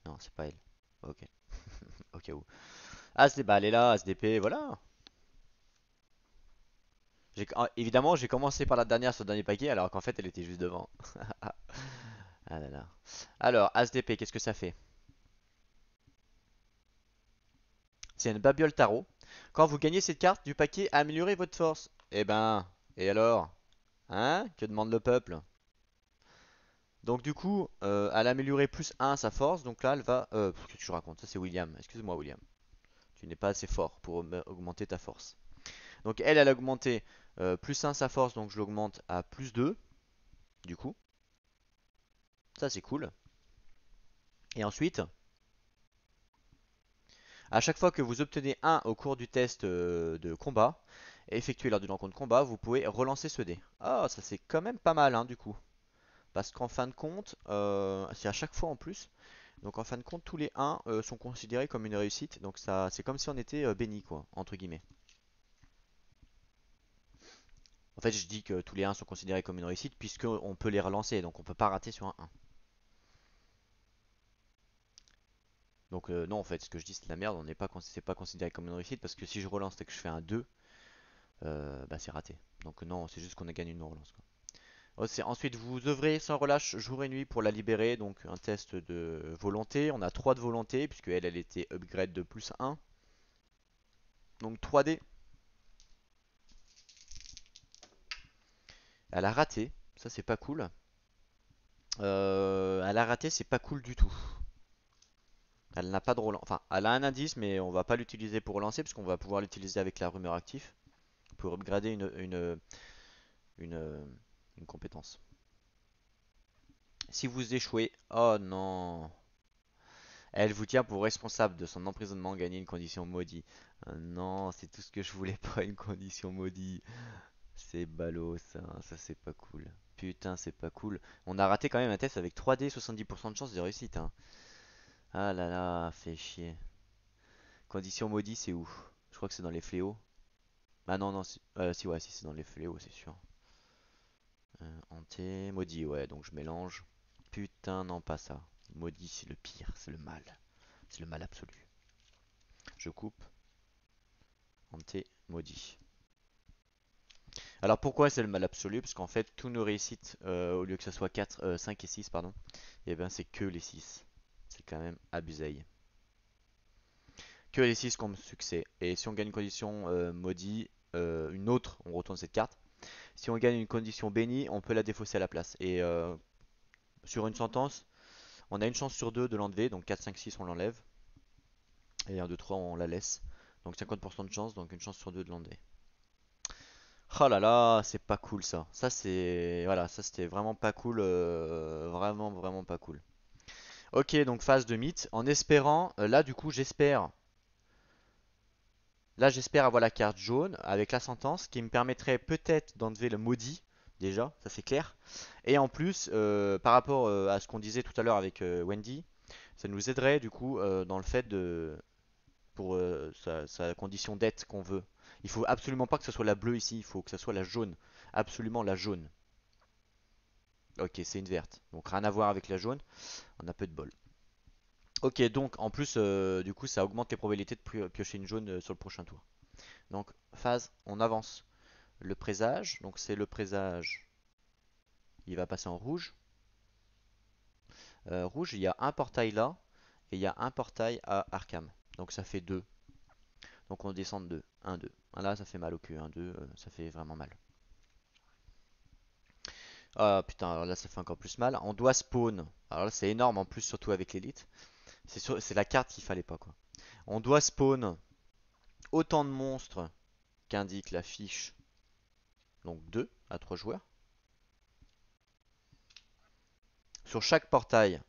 Non, c'est pas elle. Ok, au cas où. As d'épée, bah elle est là, As d'épée, voilà. Évidemment, j'ai commencé par la dernière sur le dernier paquet, alors qu'en fait, elle était juste devant. Ah là là. Alors, As d'épée, qu'est-ce que ça fait? C'est une babiole tarot. Quand vous gagnez cette carte du paquet, améliorez votre force. Eh ben, et alors? Hein? Que demande le peuple? Donc du coup, elle a amélioré plus un sa force, donc là elle va... qu'est-ce que je raconte? Ça c'est William. Excuse-moi William. Tu n'es pas assez fort pour augmenter ta force. Donc elle a augmenté plus un sa force, donc je l'augmente à plus 2 du coup. Ça c'est cool. Et ensuite, à chaque fois que vous obtenez un au cours du test de combat, effectué lors d'une rencontre de combat, vous pouvez relancer ce dé. Ah, ça c'est quand même pas mal, hein, du coup. Parce qu'en fin de compte, c'est à chaque fois en plus. Donc en fin de compte, tous les 1 sont considérés comme une réussite. Donc ça, c'est comme si on était béni, quoi, entre guillemets. En fait, je dis que tous les 1 sont considérés comme une réussite puisqu'on peut les relancer. Donc on peut pas rater sur un 1. Donc non, en fait, ce que je dis c'est de la merde. On n'est pas, c'est pas considéré comme une réussite parce que si je relance et que je fais un 2, bah c'est raté. Donc non, c'est juste qu'on a gagné une relance, quoi. Ensuite, vous œuvrez sans relâche jour et nuit pour la libérer. Donc un test de volonté. On a 3 de volonté puisque elle était upgrade de plus 1. Donc 3D. Elle a raté. Ça, c'est pas cool. Elle a raté, c'est pas cool du tout. Elle n'a pas de relance. Enfin, elle a un indice, mais on va pas l'utiliser pour relancer, parce qu'on va pouvoir l'utiliser avec la rumeur actif pour upgrader une, une compétence. Si vous échouez, oh non, elle vous tient pour responsable de son emprisonnement. Gagner une condition maudite. Non, c'est tout ce que je voulais pas, une condition maudite. C'est ballot ça c'est pas cool. Putain, c'est pas cool. On a raté quand même un test avec 3D, 70% de chance de réussite, hein. Ah là là, fait chier. Condition maudit, c'est où? Je crois que c'est dans les fléaux. Ah non, non, si, ouais, si c'est dans les fléaux, c'est sûr. Hanté, maudit, ouais, donc je mélange. Putain, non, pas ça. Maudit, c'est le pire, c'est le mal. C'est le mal absolu. Je coupe. Hanté, maudit. Alors pourquoi c'est le mal absolu? Parce qu'en fait, tous nos réussites, au lieu que ça soit 4, 5 et 6, pardon, et ben c'est que les 6. C'est quand même abusé. Que les 6 comme succès. Et si on gagne une condition maudit, une autre, on retourne cette carte. Si on gagne une condition bénie, on peut la défausser à la place. Et sur une sentence, on a une chance sur 2 de l'enlever. Donc 4, 5, 6, on l'enlève. Et 1, 2, 3, on la laisse. Donc 50% de chance, donc une chance sur 2 de l'enlever. Oh là là, c'est pas cool ça. Ça c'est... Voilà, ça c'était vraiment pas cool. Vraiment, vraiment pas cool. Ok, donc phase de mythe. En espérant, là du coup j'espère... Là j'espère avoir la carte jaune avec la sentence qui me permettrait peut-être d'enlever le maudit. Déjà, ça c'est clair. Et en plus, par rapport à ce qu'on disait tout à l'heure avec Wendy, ça nous aiderait du coup dans le fait de... Pour sa condition d'aide qu'on veut. Il faut absolument pas que ce soit la bleue ici, il faut que ce soit la jaune. Absolument la jaune. Ok, c'est une verte. Donc rien à voir avec la jaune. On a peu de bol. Ok, donc en plus, du coup, ça augmente les probabilités de piocher une jaune sur le prochain tour. Donc phase, on avance. Le présage, donc c'est le présage. Il va passer en rouge. Rouge, il y a un portail là. Et il y a un portail à Arkham. Donc ça fait 2. Donc on descend de 2. 1, 2. Là, ça fait mal au cul. 1, 2, ça fait vraiment mal. Ah putain, alors là ça fait encore plus mal. On doit spawn. Alors là c'est énorme en plus, surtout avec l'élite. C'est la carte qu'il fallait pas quoi. On doit spawn autant de monstres qu'indique la fiche. Donc 2 à 3 joueurs. Sur chaque portail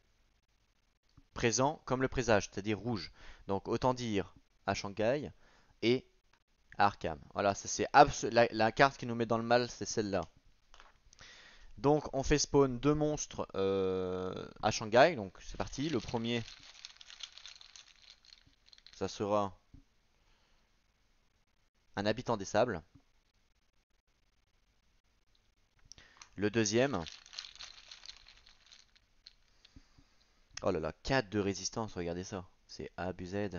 présent comme le présage, c'est-à-dire rouge. Donc autant dire à Shanghai et à Arkham. Voilà, ça c'est la carte qui nous met dans le mal, c'est celle-là. Donc on fait spawn deux monstres à Shanghai. Donc c'est parti. Le premier, ça sera un habitant des sables. Le deuxième, oh là là, 4 de résistance, regardez ça. C'est abusé.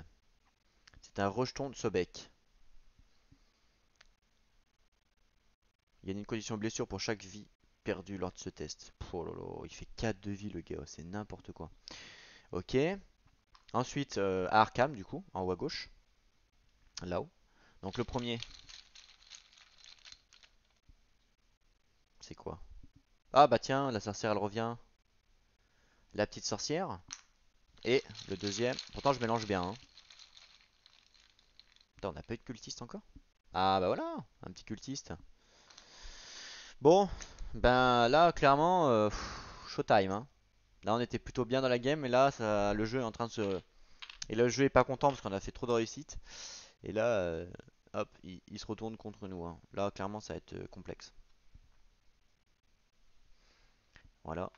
C'est un rejeton de Sobek. Il y a une condition blessure pour chaque vie perdue lors de ce test. Oh là là, il fait 4 de vie le gars, c'est n'importe quoi. Ok. Ensuite, à Arkham, du coup, en haut à gauche. Là-haut. Donc le premier, c'est quoi? Ah bah tiens, la sorcière elle revient. La petite sorcière. Et le deuxième, pourtant je mélange bien. Hein. Attends, on n'a pas eu de cultiste encore? Ah bah voilà, un petit cultiste. Bon, ben là clairement, showtime. Hein. Là on était plutôt bien dans la game, mais là le jeu est en train de se... Et là le jeu est pas content parce qu'on a fait trop de réussite. Et là, hop, il se retourne contre nous. Hein. Là clairement ça va être complexe. Voilà.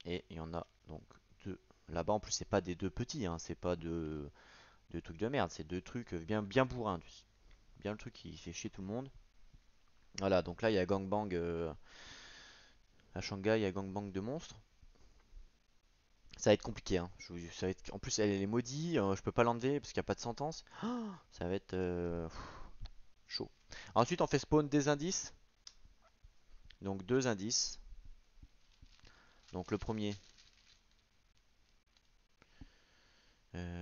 Et il y en a donc deux. Là-bas en plus c'est pas des deux petits, hein. C'est pas de trucs de merde, c'est deux trucs bien bourrins. Bien le truc qui fait chier tout le monde. Voilà, donc là il y a gangbang à Shanghai, il y a gangbang de monstres. Ça va être compliqué, hein. En plus elle est maudite, je peux pas l'enlever parce qu'il n'y a pas de sentence. Ça va être chaud. Ensuite on fait spawn des indices. Donc deux indices. Donc le premier,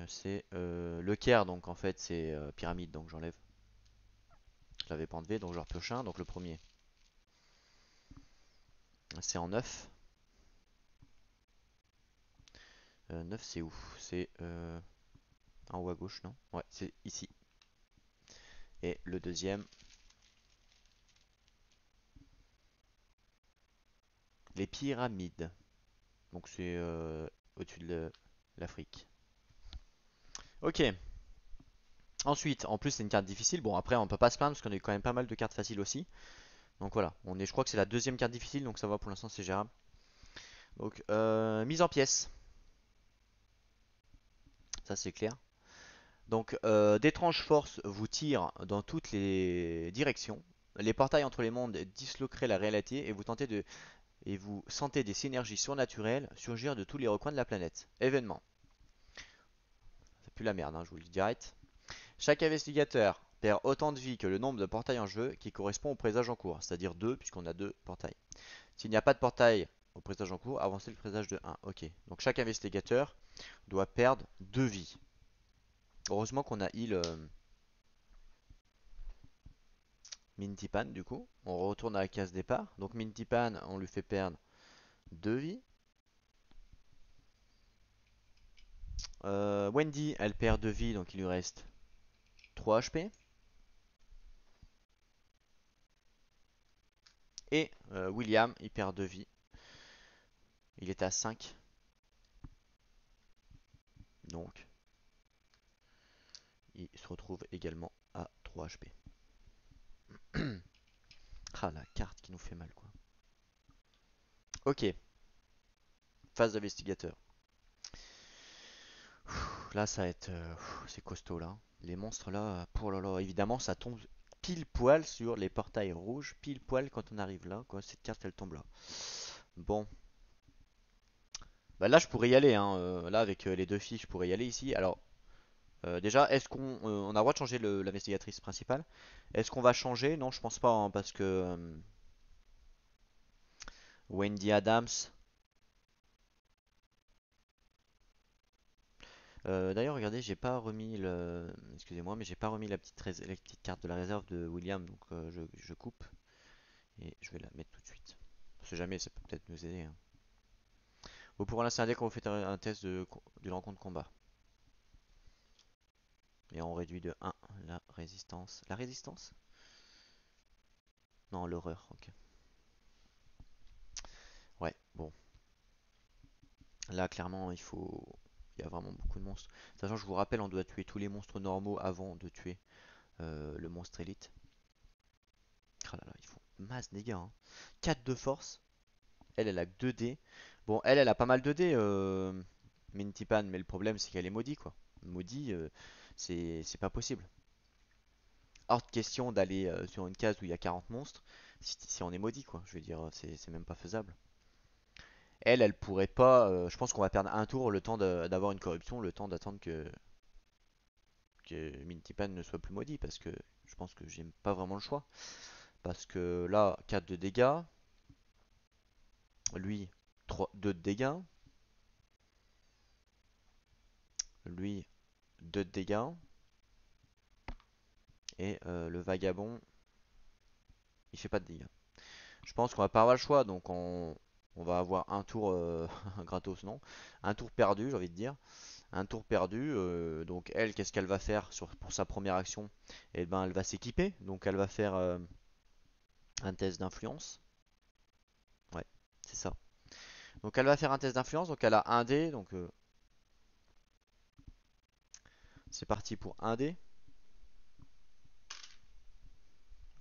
c'est le Caire, donc en fait c'est pyramide, donc j'enlève. Je l'avais pas enlevé, donc je repioche un. Donc le premier, c'est en 9. 9 c'est où? C'est en haut à gauche, non? Ouais, c'est ici. Et le deuxième, les pyramides. Donc c'est au-dessus de l'Afrique. Ok. Ensuite, en plus c'est une carte difficile. Bon après on peut pas se plaindre parce qu'on a eu quand même pas mal de cartes faciles aussi. Donc voilà, je crois que c'est la deuxième carte difficile, donc ça va pour l'instant c'est gérable. Donc mise en pièces, ça c'est clair. Donc d'étranges forces vous tirent dans toutes les directions. Les portails entre les mondes disloqueraient la réalité et vous sentez des synergies surnaturelles surgir de tous les recoins de la planète. Événement. C'est plus la merde, hein, je vous le dis direct. Chaque investigateur perd autant de vie que le nombre de portails en jeu qui correspond au présage en cours, c'est-à-dire 2 puisqu'on a 2 portails. S'il n'y a pas de portail au présage en cours, avancez le présage de 1. Ok, donc chaque investigateur doit perdre 2 vies. Heureusement qu'on a heal Mintipan du coup. On retourne à la case départ. Donc Mintipan, on lui fait perdre 2 vies. Wendy, elle perd 2 vies, donc il lui reste 3 HP. Et William, il perd 2 vies. Il est à 5. Donc il se retrouve également à 3 HP. Ah, la carte qui nous fait mal, quoi. Ok, phase d'investigateur. Là, ça va être. C'est costaud, là. Les monstres, là. Pour là, là. Évidemment, ça tombe pile poil sur les portails rouges. Pile poil quand on arrive là, quoi. Cette carte, elle tombe là. Bon. Bah là, je pourrais y aller, hein. Là, avec les deux filles, je pourrais y aller ici. Alors, déjà, est-ce qu'on a le droit de changer l'investigatrice principale? Est-ce qu'on va changer? Non, je pense pas, hein, parce que Wendy Adams. D'ailleurs, regardez, j'ai pas remis le. Excusez-moi, mais j'ai pas remis la petite carte de la réserve de William, donc je coupe et je vais la mettre tout de suite. On sait jamais, ça peut peut-être nous aider, hein. Vous pourrez lancer un dé quand vous faites un test d'une rencontre combat. Et on réduit de 1 la résistance. La résistance? Non, l'horreur, ok. Ouais, bon. Là, clairement, il faut. Il y a vraiment beaucoup de monstres. Sachant que je vous rappelle, on doit tuer tous les monstres normaux avant de tuer le monstre élite. Ah là là, ils font masse dégâts, hein. 4 de force. Elle a que 2 dés. Bon, elle a pas mal de dés, Mintipan, mais le problème, c'est qu'elle est maudite, quoi. Maudit, c'est pas possible. Hors de question d'aller sur une case où il y a 40 monstres si on est maudit, quoi. Je veux dire, c'est même pas faisable. Elle pourrait pas. Je pense qu'on va perdre un tour le temps d'avoir une corruption, le temps d'attendre que Mintipan ne soit plus maudit, parce que je pense que j'ai pas vraiment le choix. Parce que là, 4 de dégâts, lui, 2 de dégâts, lui, 2 de dégâts, et le vagabond, il fait pas de dégâts. Je pense qu'on va pas avoir le choix, donc on va avoir un tour gratos, non? Un tour perdu, j'ai envie de dire. Un tour perdu, donc elle, qu'est-ce qu'elle va faire pour sa première action? Eh ben, elle va s'équiper, donc elle va faire un test d'influence. Ouais, c'est ça. Donc elle va faire un test d'influence, donc elle a un dé, donc c'est parti pour un dé.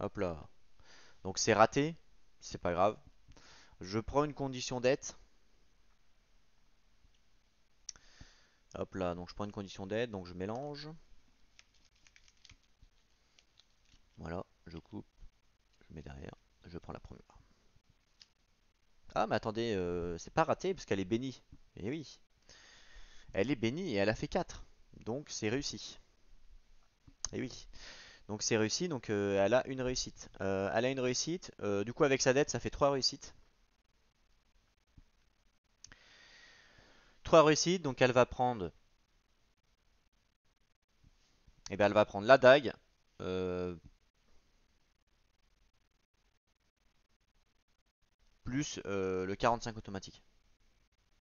Hop là. Donc c'est raté, c'est pas grave. Je prends une condition d'aide. Hop là, donc je prends une condition d'aide, donc je mélange. Voilà, je coupe, je mets derrière, je prends la première. Ah mais attendez, c'est pas raté parce qu'elle est bénie. Eh oui, elle est bénie et elle a fait 4. Donc c'est réussi. Eh oui. Donc c'est réussi, donc elle a une réussite. Elle a une réussite, du coup avec sa dette ça fait 3 réussites. 3 réussites, donc elle va prendre. Eh bien elle va prendre la dague. euh, Plus le 45 automatique.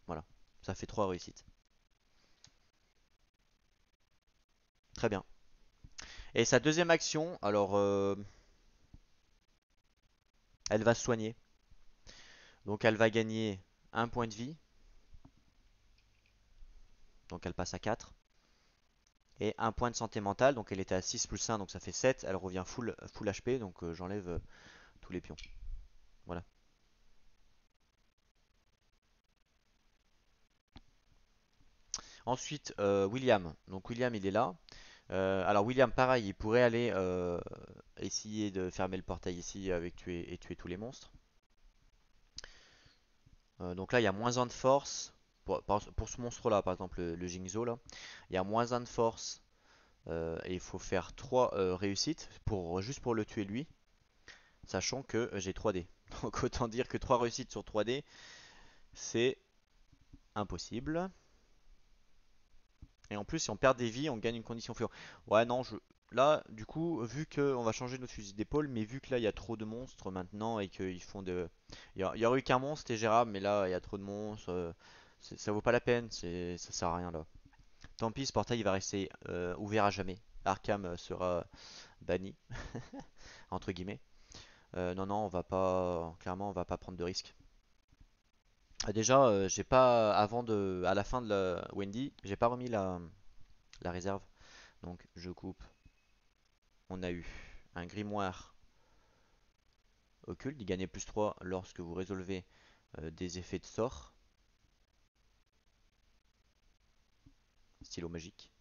Voilà. Ça fait 3 réussites. Très bien. Et sa deuxième action, alors elle va se soigner. Donc elle va gagner un point de vie. Donc elle passe à 4. Et un point de santé mentale. Donc elle était à 6 plus 1, donc ça fait 7. Elle revient full HP. Donc j'enlève tous les pions. Voilà. Ensuite, William. Donc William, il est là. Alors William, pareil, il pourrait aller essayer de fermer le portail ici avec tuer tous les monstres. Donc là, il y a moins 1 de force. Pour ce monstre-là, par exemple, le Jingzo, là, il y a moins 1 de force. Et il faut faire 3 réussites juste pour le tuer lui. Sachant que j'ai 3 dés. Donc autant dire que 3 réussites sur 3 dés, c'est impossible. Et en plus, si on perd des vies, on gagne une condition fluo. Ouais, non, là, du coup, vu que on va changer notre fusil d'épaule, mais vu que là, il y a trop de monstres maintenant et qu'ils font de. Il y aurait eu qu'un monstre, c'était gérable, mais là, il y a trop de monstres. Ça vaut pas la peine, ça sert à rien là. Tant pis, ce portail il va rester ouvert à jamais. Arkham sera banni, entre guillemets. Non, non, on va pas. Clairement, on va pas prendre de risques. Déjà, j'ai pas. À la fin de la Wendy, j'ai pas remis la réserve. Donc, je coupe. On a eu un grimoire occulte. Il gagnait plus 3 lorsque vous résolvez des effets de sort. Stylo magique.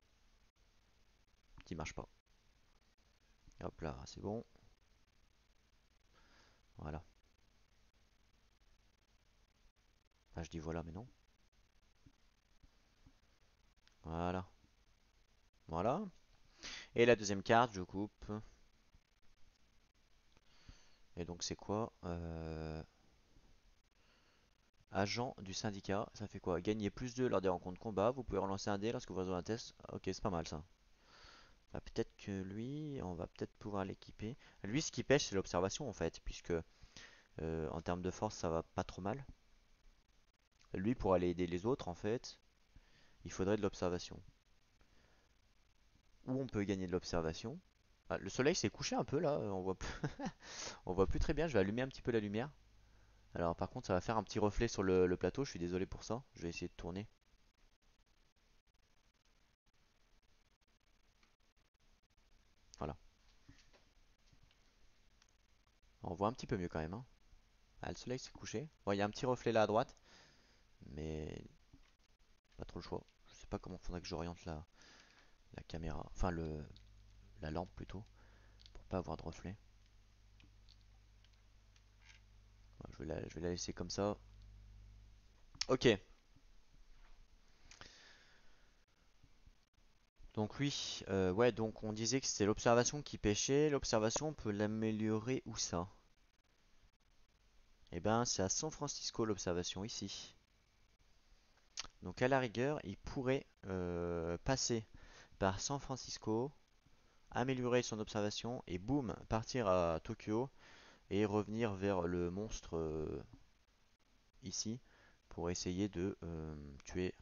Qui marche pas. Hop là, c'est bon. Voilà. Ah, je dis voilà, mais non. Voilà. Voilà. Et la deuxième carte, je coupe. Et donc, c'est quoi Agent du syndicat. Ça fait quoi? Gagner plus 2 lors des rencontres combat. Vous pouvez relancer un dé lorsque vous résolvez un test. Ok, c'est pas mal ça. Bah, peut-être que lui, on va peut-être pouvoir l'équiper. Lui, ce qui pêche, c'est l'observation en fait, puisque En termes de force, ça va pas trop mal. Lui, pour aller aider les autres, en fait, il faudrait de l'observation. Où on peut gagner de l'observation. Ah, le soleil s'est couché un peu là, on voit plus très bien. Je vais allumer un petit peu la lumière. Alors par contre, ça va faire un petit reflet sur le plateau. Je suis désolé pour ça. Je vais essayer de tourner. Voilà. On voit un petit peu mieux quand même, hein. Ah, le soleil s'est couché. Bon, il y a un petit reflet là à droite, mais pas trop le choix. Je sais pas comment faudrait que j'oriente la caméra, enfin la lampe plutôt, pour pas avoir de reflet. Bon, je vais la laisser comme ça. Ok. Donc oui, ouais, donc on disait que c'était l'observation qui pêchait. L'observation, on peut l'améliorer où ça? Eh ben, c'est à San Francisco l'observation ici. Donc à la rigueur, il pourrait passer par San Francisco, améliorer son observation et boum, partir à Tokyo et revenir vers le monstre ici pour essayer de tuer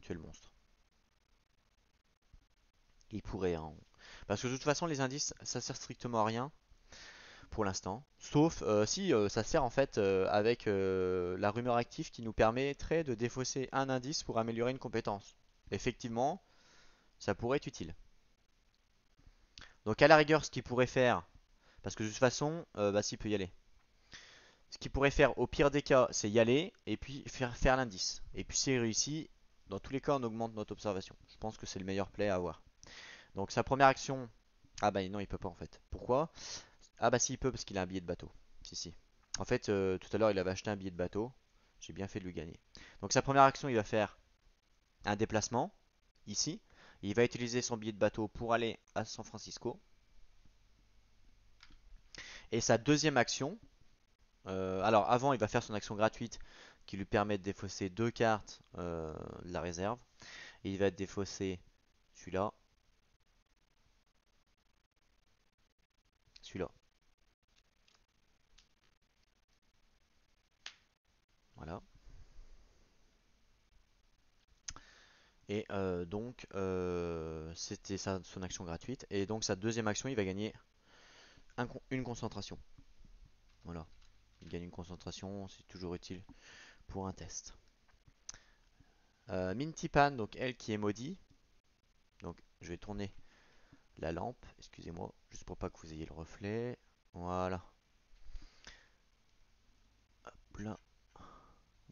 le monstre. Il pourrait, hein. Parce que de toute façon, les indices, ça sert strictement à rien pour l'instant. Sauf si ça sert en fait avec la rumeur active qui nous permettrait de défausser un indice pour améliorer une compétence. Effectivement, ça pourrait être utile. Donc à la rigueur, ce qu'il pourrait faire, parce que de toute façon, bah s'il peut y aller. Ce qu'il pourrait faire au pire des cas, c'est y aller et puis faire l'indice. Et puis s'il réussit, dans tous les cas, on augmente notre observation. Je pense que c'est le meilleur play à avoir. Donc sa première action, ah bah non, il peut pas en fait. Pourquoi? Ah bah si, il peut parce qu'il a un billet de bateau. Si, si. En fait, tout à l'heure, il avait acheté un billet de bateau. J'ai bien fait de lui gagner. Donc sa première action, il va faire un déplacement, ici. Il va utiliser son billet de bateau pour aller à San Francisco. Et sa deuxième action, alors avant, il va faire son action gratuite qui lui permet de défausser deux cartes de la réserve. Et il va défausser celui-là, celui-là. Voilà. Et donc, c'était son action gratuite. Et donc, sa deuxième action, il va gagner une concentration. Voilà. Il gagne une concentration, c'est toujours utile pour un test. Minty Pan, donc elle qui est maudit. Donc, je vais tourner la lampe, excusez-moi, juste pour pas que vous ayez le reflet. Voilà. Hop là.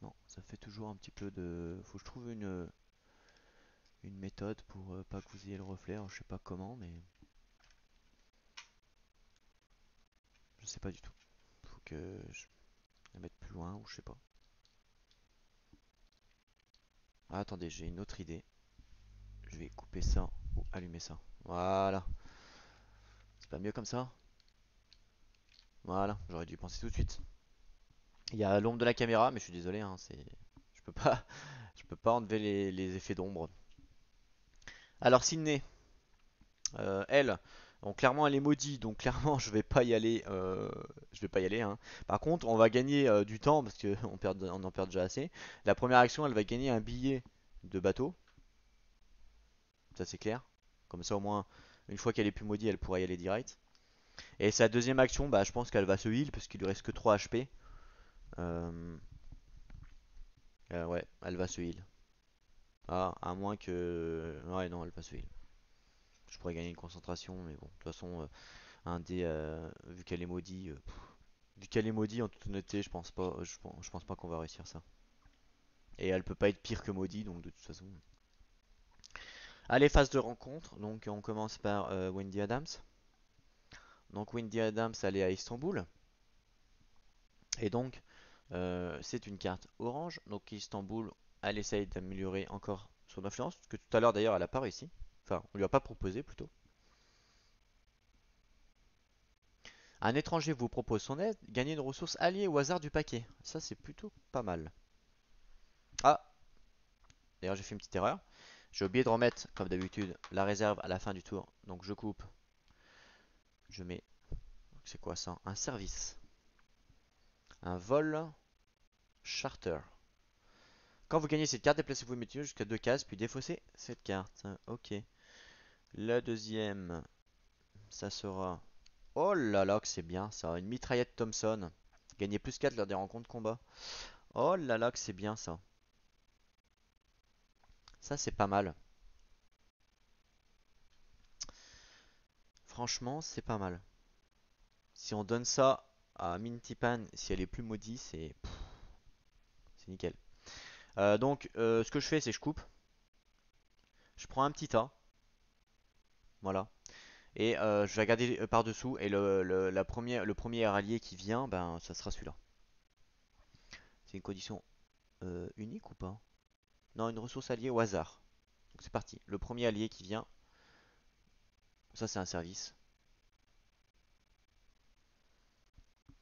Non, ça fait toujours un petit peu de. Faut que je trouve une méthode pour pas que vous ayez le reflet. Alors, je sais pas comment, mais je sais pas du tout. Faut que je la mette plus loin ou je sais pas. Ah, attendez, j'ai une autre idée. Je vais couper ça ou allumer ça. Voilà. C'est pas mieux comme ça? Voilà, j'aurais dû y penser tout de suite. Il y a l'ombre de la caméra, mais je suis désolé, hein, je peux pas, je peux pas enlever les effets d'ombre. Alors Sydney, elle, donc clairement elle est maudite, donc clairement je vais pas y aller, je vais pas y aller, hein. Par contre, on va gagner du temps parce que on en perd déjà assez. La première action, elle va gagner un billet de bateau, ça c'est clair. Comme ça au moins, une fois qu'elle est plus maudite, elle pourra y aller direct. Et sa deuxième action, bah je pense qu'elle va se heal parce qu'il lui reste que 3 HP. Euh, ouais, elle va se heal. Ah, à moins que... Ouais, non, elle va se heal. Je pourrais gagner une concentration, mais bon, de toute façon, un dé, vu qu'elle est maudite, vu qu'elle est maudite, en toute honnêteté, je pense pas qu'on va réussir ça. Et elle peut pas être pire que maudit, donc de toute façon. Allez, phase de rencontre. Donc on commence par Wendy Adams. Donc Wendy Adams, elle est à Istanbul. Et donc, c'est une carte orange. Donc Istanbul, elle essaye d'améliorer encore son influence. Que tout à l'heure d'ailleurs, elle a pas réussi. Enfin, on lui a pas proposé plutôt. Un étranger vous propose son aide, gagnez une ressource alliée au hasard du paquet. Ça, c'est plutôt pas mal. Ah, d'ailleurs, j'ai fait une petite erreur. J'ai oublié de remettre, comme d'habitude, la réserve à la fin du tour. Donc, je coupe. Je mets. C'est quoi ça? Un service. Un vol charter. Quand vous gagnez cette carte, déplacez-vous immédiatement jusqu'à 2 cases, puis défaussez cette carte. Ok. La deuxième, ça sera... Oh là là, que c'est bien ça. Une mitraillette Thompson. Gagnez plus 4 lors des rencontres combat. Oh là là, que c'est bien ça. Ça, c'est pas mal. Franchement, c'est pas mal. Si on donne ça à Mintipan, si elle est plus maudite, c'est nickel. Ce que je fais, c'est que je coupe. Je prends un petit tas. Voilà. Et je vais regarder par-dessous. Et le premier allié qui vient, ben, ça sera celui-là. C'est une condition unique ou pas? Non, une ressource alliée au hasard. Donc c'est parti. Le premier allié qui vient, ça c'est un service.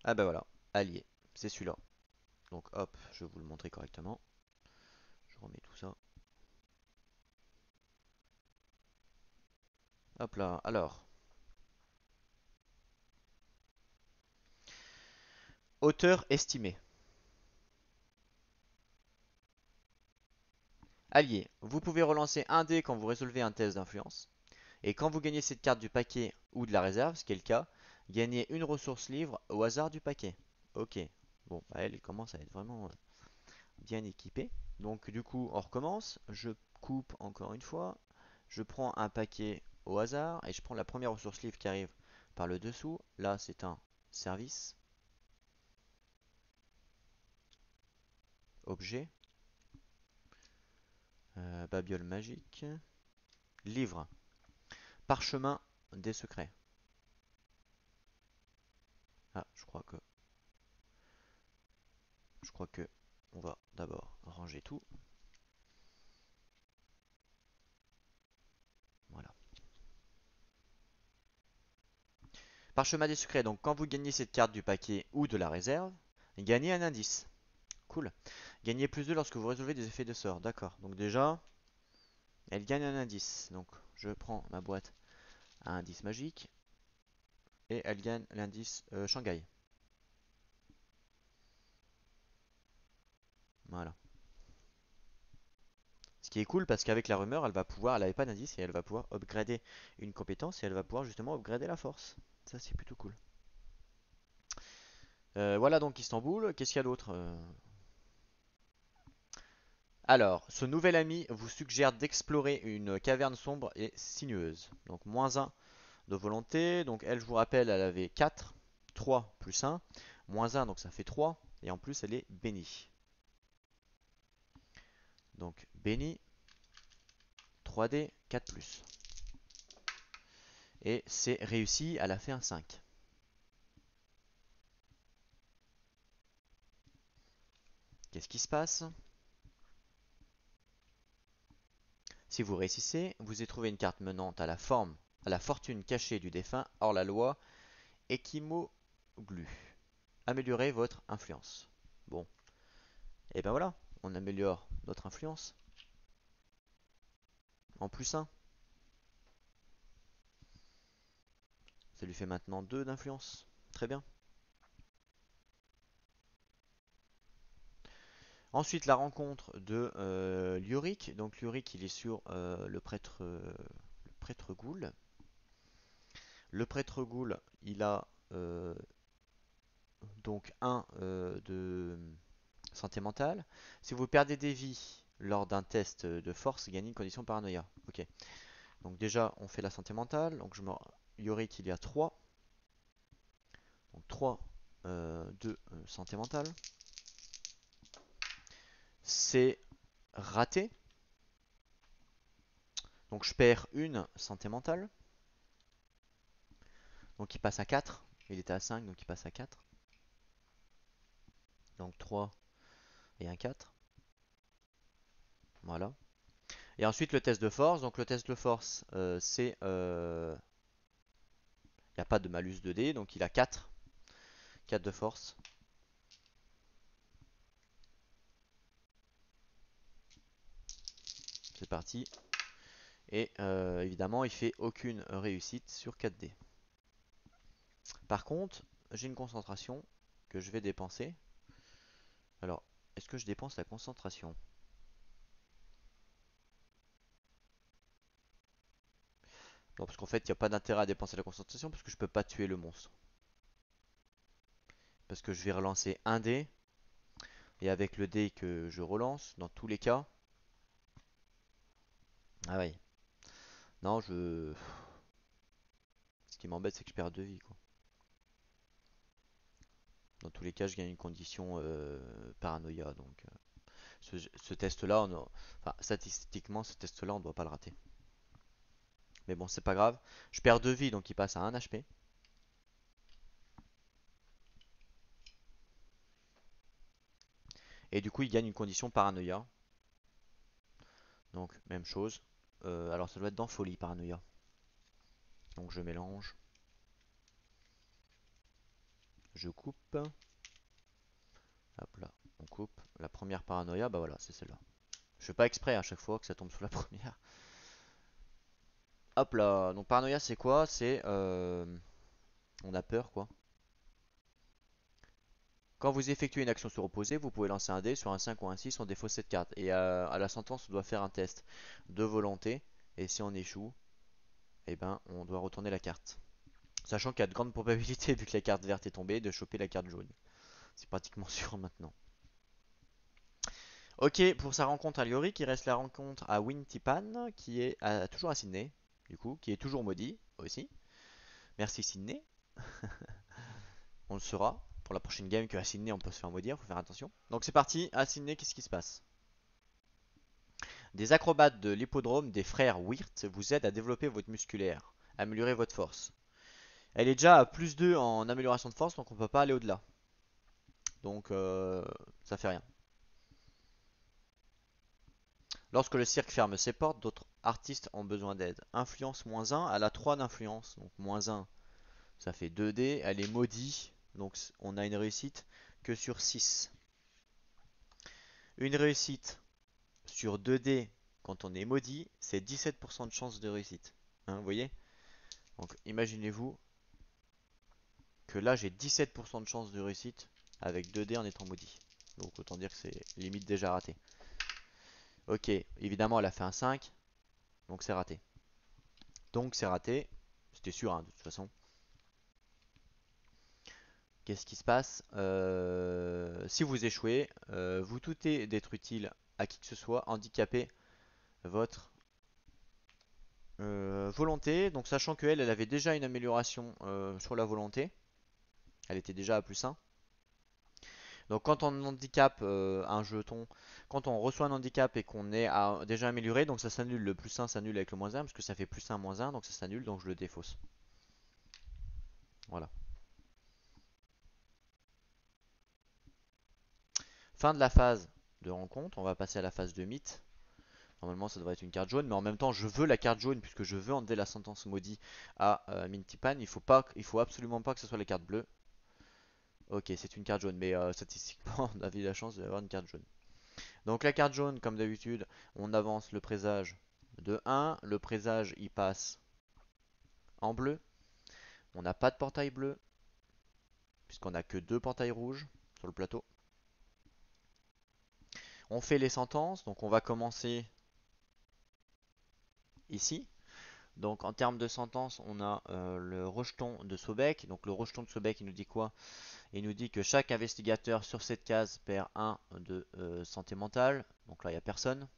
Ah ben voilà, allié. C'est celui-là. Donc hop, je vais vous le montrer correctement. Je remets tout ça. Hop là, alors. Hauteur estimée. Allié. Vous pouvez relancer un dé quand vous résolvez un test d'influence. Et quand vous gagnez cette carte du paquet ou de la réserve, ce qui est le cas, gagnez une ressource livre au hasard du paquet. Ok. Bon, bah elle commence à être vraiment bien équipée. Donc du coup, on recommence. Je coupe encore une fois. Je prends un paquet au hasard et je prends la première ressource livre qui arrive par le dessous. Là, c'est un service. Objet. Babiole magique. Livre. Parchemin des secrets. Ah, je crois que on va d'abord ranger tout. Voilà. Parchemin des secrets. Donc, quand vous gagnez cette carte du paquet ou de la réserve, gagnez un indice. Cool. Gagnez plus 2 lorsque vous résolvez des effets de sort. D'accord. Donc, déjà, elle gagne un indice. Donc, je prends ma boîte à indice magique et elle gagne l'indice Shanghai. Voilà. Ce qui est cool parce qu'avec la rumeur, elle avait pas d'indice et elle va pouvoir upgrader une compétence et elle va pouvoir justement upgrader la force. Ça, c'est plutôt cool. Voilà donc Istanbul. Qu'est-ce qu'il y a d'autre? Alors, ce nouvel ami vous suggère d'explorer une caverne sombre et sinueuse. Donc, -1 de volonté. Donc, elle, je vous rappelle, elle avait 4, 3 plus 1. -1, donc ça fait 3. Et en plus, elle est bénie. Donc, bénie, 3D, 4 plus. Et c'est réussi, elle a fait un 5. Qu'est-ce qui se passe? Si vous réussissez, vous y trouvez une carte menant à la fortune cachée du défunt hors la loi, Ekimoglu. Améliorez votre influence. Bon, et ben voilà, on améliore notre influence en plus 1. Ça lui fait maintenant 2 d'influence. Très bien. Ensuite, la rencontre de Lyoric. Donc Lyoric, il est sur le prêtre Ghoul. Le prêtre Ghoul, il a donc 1 de santé mentale. Si vous perdez des vies lors d'un test de force, gagnez une condition paranoïa. Ok. Donc déjà, on fait la santé mentale. Donc Yorick, il y a 3. Donc 3 de santé mentale. C'est raté. Donc je perds une santé mentale. Donc il passe à 4. Il était à 5, donc il passe à 4. Donc 3 et un 4. Voilà. Et ensuite le test de force. Donc le test de force, c'est... il n'y a pas de malus de dés, donc il a 4. 4 de force. C'est parti. Et évidemment, il fait aucune réussite sur 4 dés. Par contre, j'ai une concentration que je vais dépenser. Alors, est-ce que je dépense la concentration? Non, parce qu'en fait, il n'y a pas d'intérêt à dépenser la concentration parce que je peux pas tuer le monstre. Parce que je vais relancer un dé, et avec le dé que je relance, dans tous les cas. Ah oui. Non, je. Ce qui m'embête, c'est que je perds 2 vies, quoi. Dans tous les cas, je gagne une condition paranoïa. Donc, ce test-là, enfin, statistiquement, ce test-là, on doit pas le rater. Mais bon, c'est pas grave. Je perds 2 vies, donc il passe à 1 HP. Et du coup, il gagne une condition paranoïa. Donc, même chose. Alors, ça doit être dans folie, paranoïa. Donc, je mélange. Je coupe. Hop là, on coupe. La première paranoïa, bah voilà, c'est celle-là. Je fais pas exprès à chaque fois que ça tombe sous la première. Hop là, donc paranoïa, c'est quoi? C'est. On a peur, quoi. Quand vous effectuez une action sur opposé, vous pouvez lancer un dé sur un 5 ou un 6, on défausse cette carte. Et à la sentence, on doit faire un test de volonté. Et si on échoue, eh ben, on doit retourner la carte. Sachant qu'il y a de grandes probabilités, vu que la carte verte est tombée, de choper la carte jaune. C'est pratiquement sûr maintenant. Ok, pour sa rencontre à Lyoric, il reste la rencontre à Wintipan, qui est toujours à Sydney, du coup, qui est toujours maudit aussi. Merci Sydney. On le saura pour la prochaine game qu'à Sydney on peut se faire maudire, faut faire attention. Donc c'est parti, à Sydney, qu'est-ce qui se passe? Des acrobates de l'hippodrome des frères Wirt vous aident à développer votre musculaire, améliorer votre force. Elle est déjà à plus 2 en amélioration de force, donc on peut pas aller au-delà. Donc ça fait rien. Lorsque le cirque ferme ses portes, d'autres artistes ont besoin d'aide. Influence -1, elle a 3 d'influence, donc -1, ça fait 2 dés. Elle est maudite, donc on a une réussite que sur 6. Une réussite sur 2 dés quand on est maudit, c'est 17% de chance de réussite. Hein, vous voyez? Donc imaginez-vous que là j'ai 17% de chance de réussite avec 2 dés en étant maudit. Donc autant dire que c'est limite déjà raté. Ok, évidemment elle a fait un 5, donc c'est raté. Donc c'est raté, c'était sûr hein, de toute façon. Qu'est-ce qui se passe? Si vous échouez, vous doutez d'être utile à qui que ce soit, handicapé votre volonté. Donc sachant qu'elle, elle avait déjà une amélioration sur la volonté, elle était déjà à +1. Donc quand on handicap un jeton, quand on reçoit un handicap et qu'on est déjà amélioré, donc ça s'annule, le +1 s'annule avec le -1, parce que ça fait +1, -1, donc ça s'annule, donc je le défausse. Voilà. Fin de la phase de rencontre, on va passer à la phase de mythe. Normalement, ça devrait être une carte jaune, mais en même temps, je veux la carte jaune puisque je veux enlever la sentence maudit à Mintipan. Il faut absolument pas que ce soit les cartes bleues. Ok, c'est une carte jaune, mais statistiquement, on avait la chance d'avoir une carte jaune. Donc la carte jaune, comme d'habitude, on avance le présage de 1. Le présage, il passe en bleu. On n'a pas de portail bleu, puisqu'on n'a que 2 portails rouges sur le plateau. On fait les sentences, donc on va commencer ici. Donc en termes de sentence, on a le rejeton de Sobek. Donc le rejeton de Sobek, il nous dit quoi? Il nous dit que chaque investigateur sur cette case perd 1 de santé mentale. Donc là, il n'y a personne.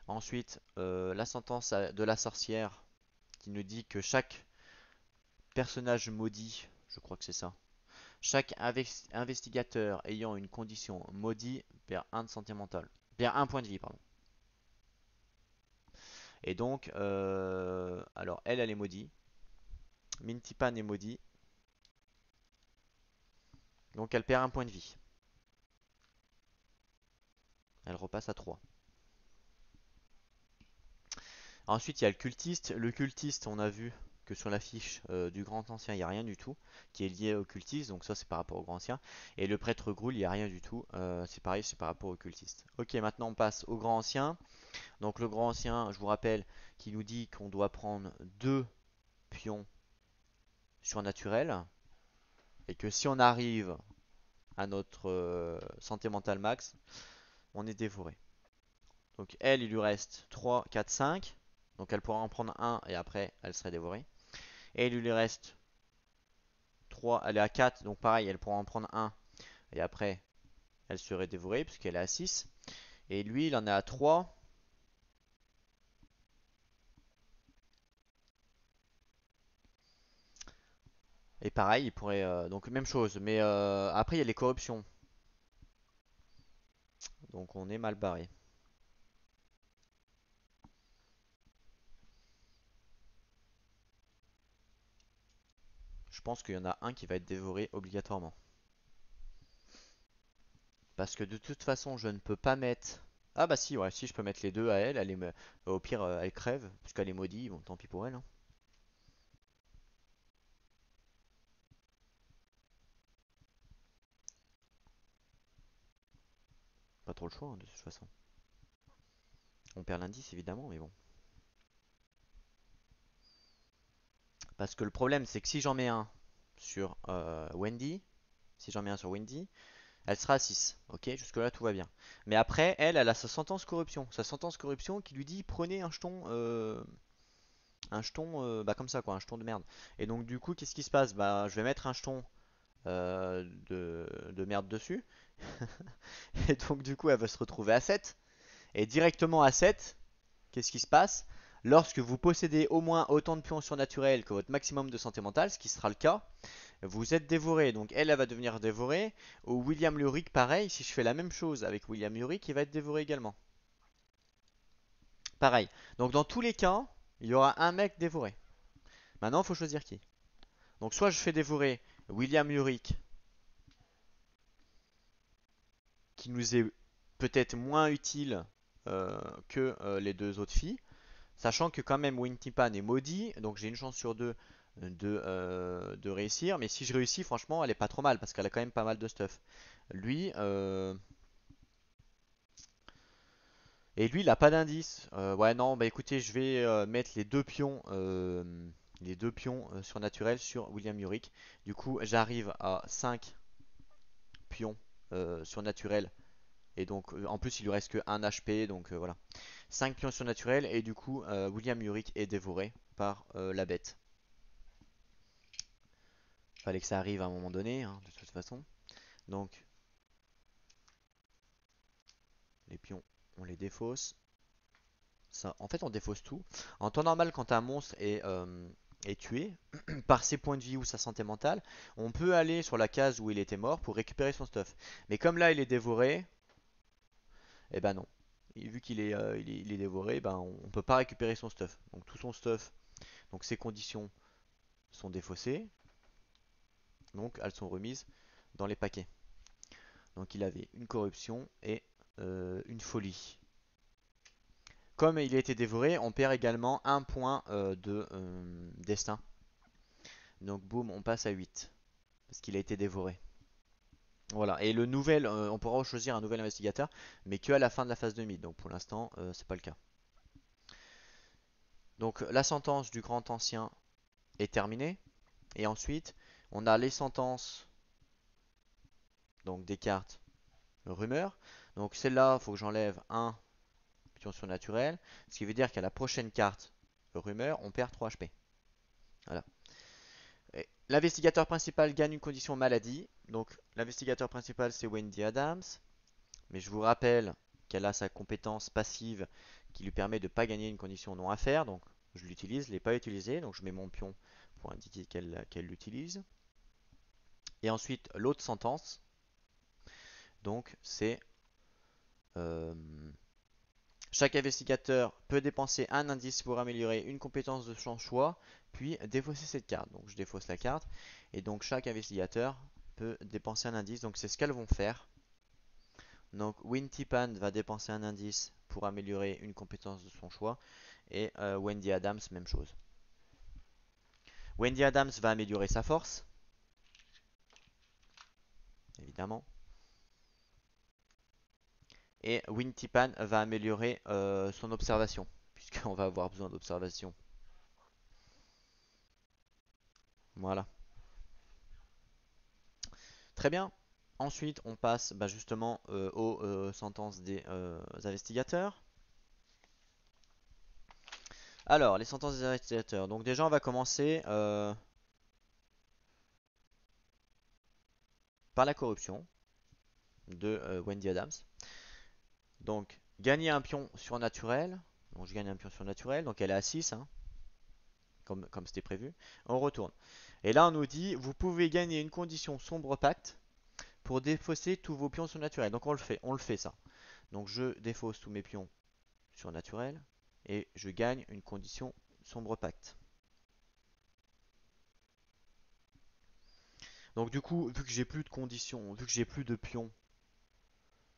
Ensuite, la sentence de la sorcière qui nous dit que chaque personnage maudit, je crois que c'est ça, chaque investigateur ayant une condition maudit perd 1 de santé mentale. Perd 1 point de vie, pardon. Et donc, alors elle est maudite. Mintipan est maudit. Donc elle perd 1 point de vie. Elle repasse à 3. Ensuite, il y a le cultiste. Le cultiste, on a vu que sur la fiche du grand ancien, il n'y a rien du tout qui est lié au cultiste. Donc ça, c'est par rapport au grand ancien. Et le prêtre Groul, il n'y a rien du tout. C'est pareil, c'est par rapport au cultiste. Ok, maintenant on passe au grand ancien. Donc le grand ancien, je vous rappelle, qui nous dit qu'on doit prendre 2 pions surnaturels. Et que si on arrive à notre santé mentale max, on est dévoré. Donc elle, il lui reste 3, 4, 5. Donc elle pourra en prendre un et après elle serait dévorée. Et il lui reste 3, elle est à 4, donc pareil, elle pourra en prendre un et après elle serait dévorée puisqu'elle est à 6. Et lui, il en est à 3. Et pareil, il pourrait. Donc même chose. Mais après, il y a les corruptions. Donc on est mal barré. Je pense qu'il y en a un qui va être dévoré obligatoirement. Parce que de toute façon, je ne peux pas mettre. Ah bah si, ouais, si je peux mettre les deux à elle, au pire, elle crève, puisqu'elle est maudite, bon tant pis pour elle, hein. Pas trop le choix, hein, de toute façon. On perd l'indice évidemment, mais bon. Parce que le problème, c'est que si j'en mets un sur Wendy, si j'en mets un sur Wendy, elle sera à 6. Ok, jusque-là tout va bien. Mais après, elle a sa sentence corruption. Sa sentence corruption qui lui dit prenez un jeton bah comme ça quoi, un jeton de merde. Et donc du coup, qu'est-ce qui se passe? Bah je vais mettre un jeton de merde dessus. Et donc du coup, elle va se retrouver à 7. Et directement à 7, qu'est-ce qui se passe? Lorsque vous possédez au moins autant de pions surnaturels que votre maximum de santé mentale, ce qui sera le cas, vous êtes dévoré. Donc elle va devenir dévorée. Ou William Lyric, pareil, si je fais la même chose avec William Lyric, il va être dévoré également. Pareil. Donc dans tous les cas, il y aura un mec dévoré. Maintenant, il faut choisir qui. Donc soit je fais dévorer William Lyric, qui nous est peut-être moins utile que les deux autres filles. Sachant que quand même Winty Pan est maudit, donc j'ai une chance sur deux de réussir. Mais si je réussis, franchement, elle est pas trop mal parce qu'elle a quand même pas mal de stuff. Lui, et lui, il a pas d'indice. Ouais, non, bah écoutez, je vais mettre les deux pions surnaturels sur William Yorick. Du coup, j'arrive à 5 pions surnaturels. Et donc, en plus, il lui reste que 1 HP, donc voilà. 5 pions surnaturels, et du coup, William Yorick est dévoré par la bête. Fallait que ça arrive à un moment donné, hein, de toute façon. Donc, les pions, on les défausse. Ça, en fait, on défausse tout. En temps normal, quand un monstre est tué par ses points de vie ou sa santé mentale, on peut aller sur la case où il était mort pour récupérer son stuff. Mais comme là, il est dévoré, eh ben non. Et vu qu'il est dévoré, ben on peut pas récupérer son stuff. Donc tout son stuff, donc ses conditions sont défaussées, donc elles sont remises dans les paquets. Donc il avait une corruption et une folie. Comme il a été dévoré, on perd également un point de destin. Donc boum, on passe à 8. Parce qu'il a été dévoré. Voilà, et le nouvel, on pourra choisir un nouvel investigateur, mais que à la fin de la phase de mid. Donc pour l'instant, c'est pas le cas. Donc la sentence du grand ancien est terminée. Et ensuite, on a les sentences donc des cartes rumeurs. Donc celle-là, il faut que j'enlève un pion surnaturel. Ce qui veut dire qu'à la prochaine carte rumeur, on perd 3 HP. Voilà. L'investigateur principal gagne une condition maladie. Donc l'investigateur principal c'est Wendy Adams. Mais je vous rappelle qu'elle a sa compétence passive qui lui permet de ne pas gagner une condition non à faire. Donc je l'utilise, je ne l'ai pas utilisé. Donc je mets mon pion pour indiquer qu'elle l'utilise. Et ensuite l'autre sentence. Donc c'est euh, chaque investigateur peut dépenser un indice pour améliorer une compétence de son choix, puis défausser cette carte. Donc je défausse la carte, et donc chaque investigateur peut dépenser un indice. Donc c'est ce qu'elles vont faire. Donc Wintipan va dépenser un indice pour améliorer une compétence de son choix, et Wendy Adams, même chose. Wendy Adams va améliorer sa force, évidemment. Et Wintipan va améliorer son observation, puisqu'on va avoir besoin d'observation. Voilà. Très bien. Ensuite, on passe bah, justement aux sentences des investigateurs. Alors, les sentences des investigateurs. Donc déjà, on va commencer par la corruption de Wendy Adams. Donc, gagner un pion surnaturel. Donc, je gagne un pion surnaturel. Donc, elle est à 6, hein, comme c'était prévu. On retourne. Et là, on nous dit, vous pouvez gagner une condition sombre pacte pour défausser tous vos pions surnaturels. Donc, on le fait ça. Donc, je défausse tous mes pions surnaturels et je gagne une condition sombre pacte. Donc, du coup, vu que j'ai plus de conditions, vu que j'ai plus de pions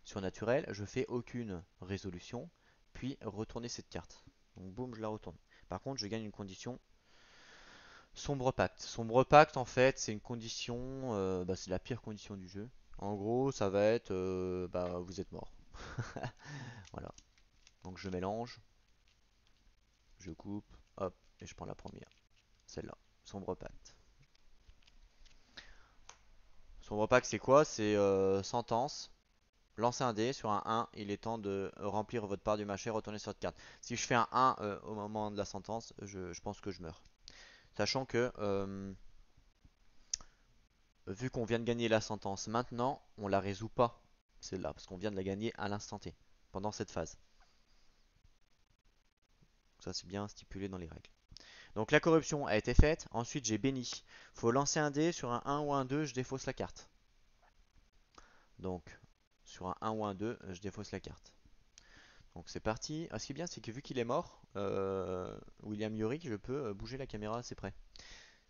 surnaturels, je fais aucune résolution, puis retourner cette carte. Donc, boum, je la retourne. Par contre, je gagne une condition sombre pacte. Sombre pacte, en fait, c'est une condition, bah, c'est la pire condition du jeu. En gros, ça va être, bah, vous êtes mort. Voilà. Donc je mélange, je coupe, hop, et je prends la première. Celle-là. Sombre pacte. Sombre pacte, c'est quoi? C'est sentence. Lancez un dé sur un 1, il est temps de remplir votre part du marché, retourner sur votre carte. Si je fais un 1 au moment de la sentence, je pense que je meurs. Sachant que vu qu'on vient de gagner la sentence maintenant, on la résout pas, celle-là, parce qu'on vient de la gagner à l'instant T, pendant cette phase. Ça, c'est bien stipulé dans les règles. Donc la corruption a été faite, ensuite j'ai béni. Faut lancer un dé, sur un 1 ou un 2, je défausse la carte. Donc sur un 1 ou un 2, je défausse la carte. Donc c'est parti. Ah, ce qui est bien, c'est que vu qu'il est mort, William Yorick, je peux bouger la caméra assez près.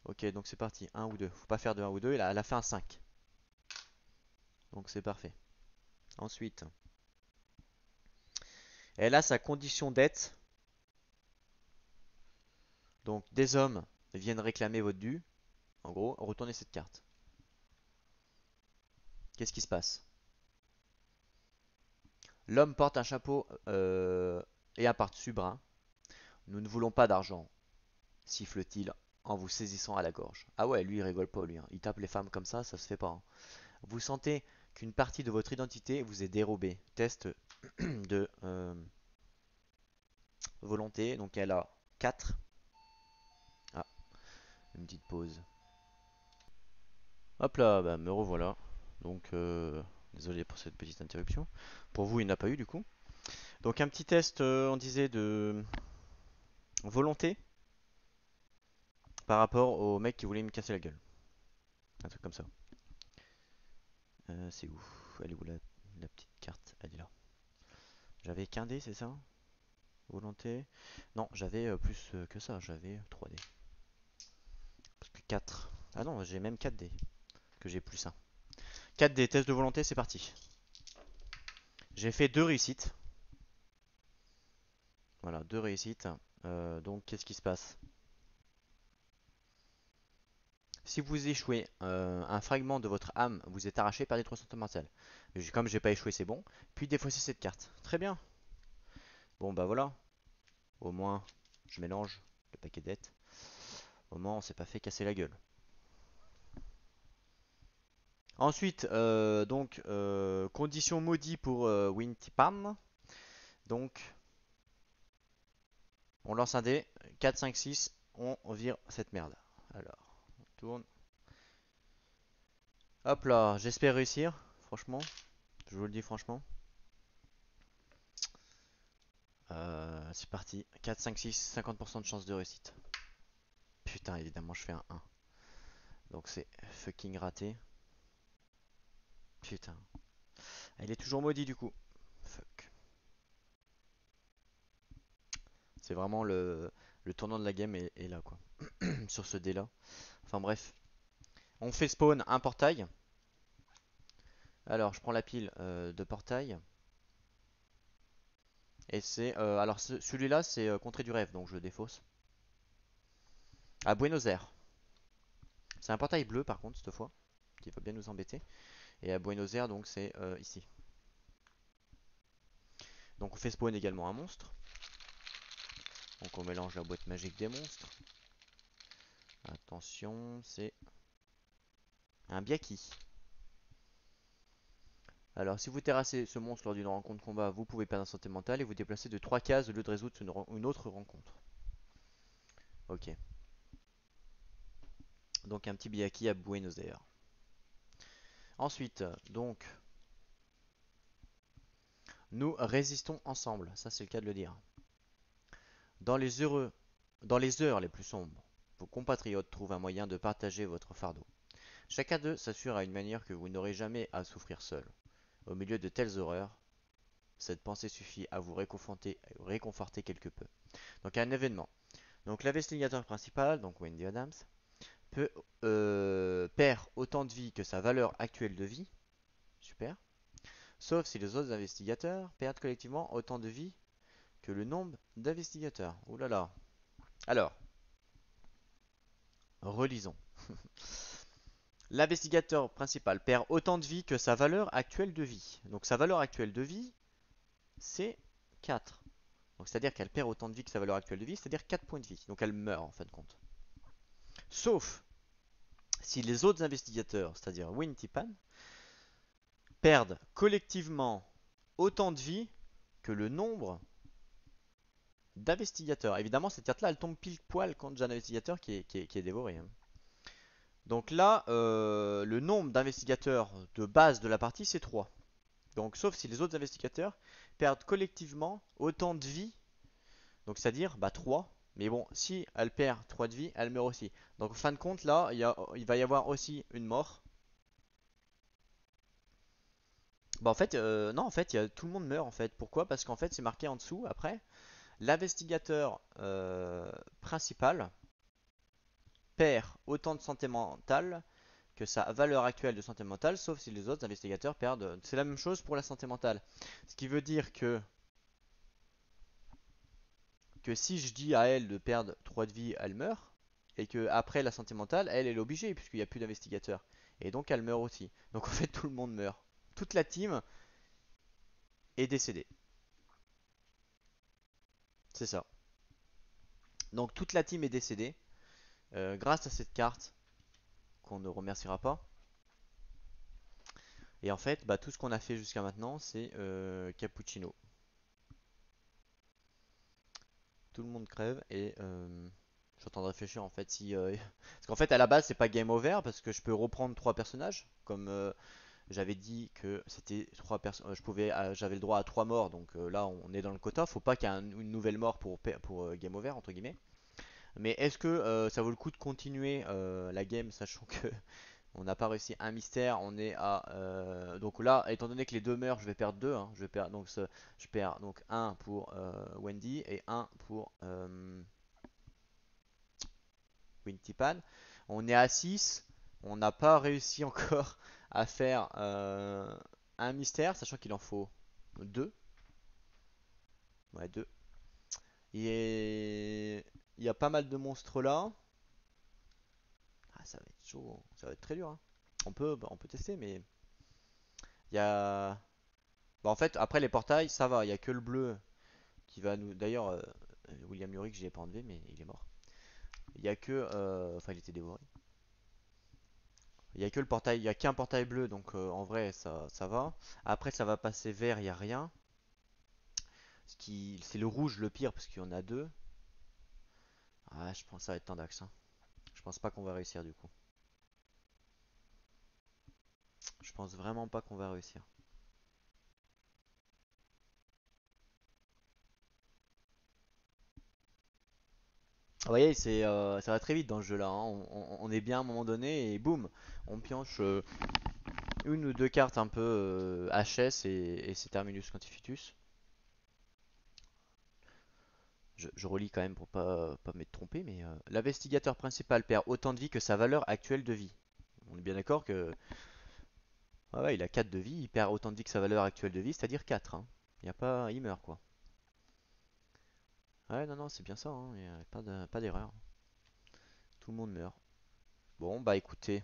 Ok, donc c'est parti. 1 ou 2. Faut pas faire de 1 ou 2, elle a fait un 5. Donc c'est parfait. Ensuite, elle a sa condition dette. Donc des hommes viennent réclamer votre dû. En gros, retournez cette carte. Qu'est-ce qui se passe? L'homme porte un chapeau et un par-dessus brun. Nous ne voulons pas d'argent, siffle-t-il en vous saisissant à la gorge. Ah ouais, lui il rigole pas lui, hein. Il tape les femmes comme ça se fait pas, hein. Vous sentez qu'une partie de votre identité vous est dérobée. Test de volonté, donc elle a 4. Ah, une petite pause. Hop là, bah, me revoilà. Donc, désolé pour cette petite interruption. Pour vous, il n'a pas eu du coup. Donc, un petit test, on disait, de volonté par rapport au mec qui voulait me casser la gueule. Un truc comme ça. C'est où? Elle est où la petite carte? Elle est là. J'avais qu'un dé, c'est ça? Volonté. Non, j'avais plus que ça. J'avais 3 dés. Parce que 4. Ah non, j'ai même 4 dés. Que j'ai plus un. 4 dés, test de volonté, c'est parti. J'ai fait 2 réussites. Voilà, 2 réussites. Donc, qu'est-ce qui se passe? Si vous échouez, un fragment de votre âme vous est arraché par des trous sentimentales. Comme j'ai pas échoué, c'est bon. Puis défaussez cette carte. Très bien. Bon, bah voilà. Au moins, je mélange le paquet de dettes. Au moins, on s'est pas fait casser la gueule. Ensuite, donc, condition maudit pour Wintipam. Donc, on lance un dé. 4, 5, 6. On vire cette merde. Alors, on tourne. Hop là, j'espère réussir. Franchement, je vous le dis franchement. C'est parti. 4, 5, 6, 50% de chance de réussite. Putain, évidemment, je fais un 1. Donc c'est fucking raté. Putain. Il est toujours maudit du coup. Fuck. C'est vraiment le tournant de la game est là quoi. Sur ce dé là. Enfin bref. On fait spawn un portail. Alors je prends la pile de portail. Et c'est. Alors celui-là c'est contrée du rêve donc je le défausse. À Buenos Aires. C'est un portail bleu par contre cette fois. Qui va bien nous embêter. Et à Buenos Aires donc c'est ici. Donc on fait spawn également un monstre. Donc on mélange la boîte magique des monstres. Attention, c'est un Biaki. Alors, si vous terrassez ce monstre lors d'une rencontre combat, vous pouvez perdre en santé mentale et vous déplacer de 3 cases au lieu de résoudre une autre rencontre. Ok. Donc un petit Byaku à Buenos Aires. Ensuite, donc, nous résistons ensemble. Ça, c'est le cas de le dire. Dans les heureux, dans les heures les plus sombres, vos compatriotes trouvent un moyen de partager votre fardeau. Chacun d'eux s'assure à une manière que vous n'aurez jamais à souffrir seul. Au milieu de telles horreurs, cette pensée suffit à vous réconforter quelque peu. Donc un événement. Donc l'investigateur principal, donc Wendy Adams, perd autant de vie que sa valeur actuelle de vie. Super. Sauf si les autres investigateurs perdent collectivement autant de vie que le nombre d'investigateurs. Ouh là là. Alors, relisons. L'investigateur principal perd autant de vie que sa valeur actuelle de vie. Donc sa valeur actuelle de vie, c'est 4. Donc c'est-à-dire qu'elle perd autant de vie que sa valeur actuelle de vie, c'est-à-dire 4 points de vie. Donc elle meurt en fin de compte. Sauf si les autres investigateurs, c'est-à-dire Wintipan, perdent collectivement autant de vie que le nombre d'investigateurs. Évidemment, cette carte-là, elle tombe pile poil quand j'ai un investigateur qui est dévoré, hein. Donc là, le nombre d'investigateurs de base de la partie, c'est 3. Donc, sauf si les autres investigateurs perdent collectivement autant de vie, donc c'est-à-dire 3. Mais bon, si elle perd 3 de vie, elle meurt aussi. Donc en fin de compte, là, il va y avoir aussi une mort. Bah en fait, non, en fait, tout le monde meurt en fait. Pourquoi? Parce qu'en fait, c'est marqué en dessous, après, l'investigateur principal perd autant de santé mentale que sa valeur actuelle de santé mentale, sauf si les autres investigateurs perdent. C'est la même chose pour la santé mentale. Ce qui veut dire que si je dis à elle de perdre 3 de vie, elle meurt. Et que après la santé mentale, elle est obligée, puisqu'il n'y a plus d'investigateurs. Et donc elle meurt aussi. Donc en fait, tout le monde meurt. Toute la team est décédée. C'est ça. Donc toute la team est décédée grâce à cette carte qu'on ne remerciera pas. Et en fait, bah, tout ce qu'on a fait jusqu'à maintenant, c'est Cappuccino. Tout le monde crève et je suis en train de réfléchir en fait si parce qu'en fait à la base c'est pas game over parce que je peux reprendre 3 personnages comme j'avais dit que c'était 3 personnes, je pouvais j'avais le droit à 3 morts donc là on est dans le quota, faut pas qu'il y ait une nouvelle mort pour game over entre guillemets. Mais est-ce que ça vaut le coup de continuer la game sachant que on n'a pas réussi un mystère, on est à donc là étant donné que les deux meurent, je vais perdre deux, hein. Je perds donc un pour Wendy et un pour Wintipan. On est à 6. On n'a pas réussi encore à faire un mystère, sachant qu'il en faut 2. Ouais, 2. Et il y a pas mal de monstres là. Ah, ça va être chaud, ça va être très dur, hein. On peut tester, mais il y a. Bah, en fait, après les portails, ça va. Il y a que le bleu qui va nous. D'ailleurs, William Yorick, je l'ai pas enlevé, mais il est mort. Il y a que. Enfin, il était dévoré. Il y a que le portail, il y a qu'un portail bleu, donc en vrai ça va. Après ça va passer vert, il y a rien. C'est le rouge le pire parce qu'il y en a deux. Ah, je pense que ça va être Tandax, hein. Je pense pas qu'on va réussir du coup. Je pense vraiment pas qu'on va réussir. Vous voyez, ça va très vite dans le jeu là, hein. On est bien à un moment donné et boum, on pioche une ou deux cartes un peu HS et c'est Terminus Quantifitus. Je relis quand même pour pas m'être trompé, mais l'investigateur principal perd autant de vie que sa valeur actuelle de vie. On est bien d'accord que ouais, il a 4 de vie, il perd autant de vie que sa valeur actuelle de vie, c'est-à-dire 4, hein. Il y a pas, il meurt quoi. Ouais, non, non, c'est bien ça, hein. Il y a pas d'erreur. Tout le monde meurt. Bon, bah écoutez,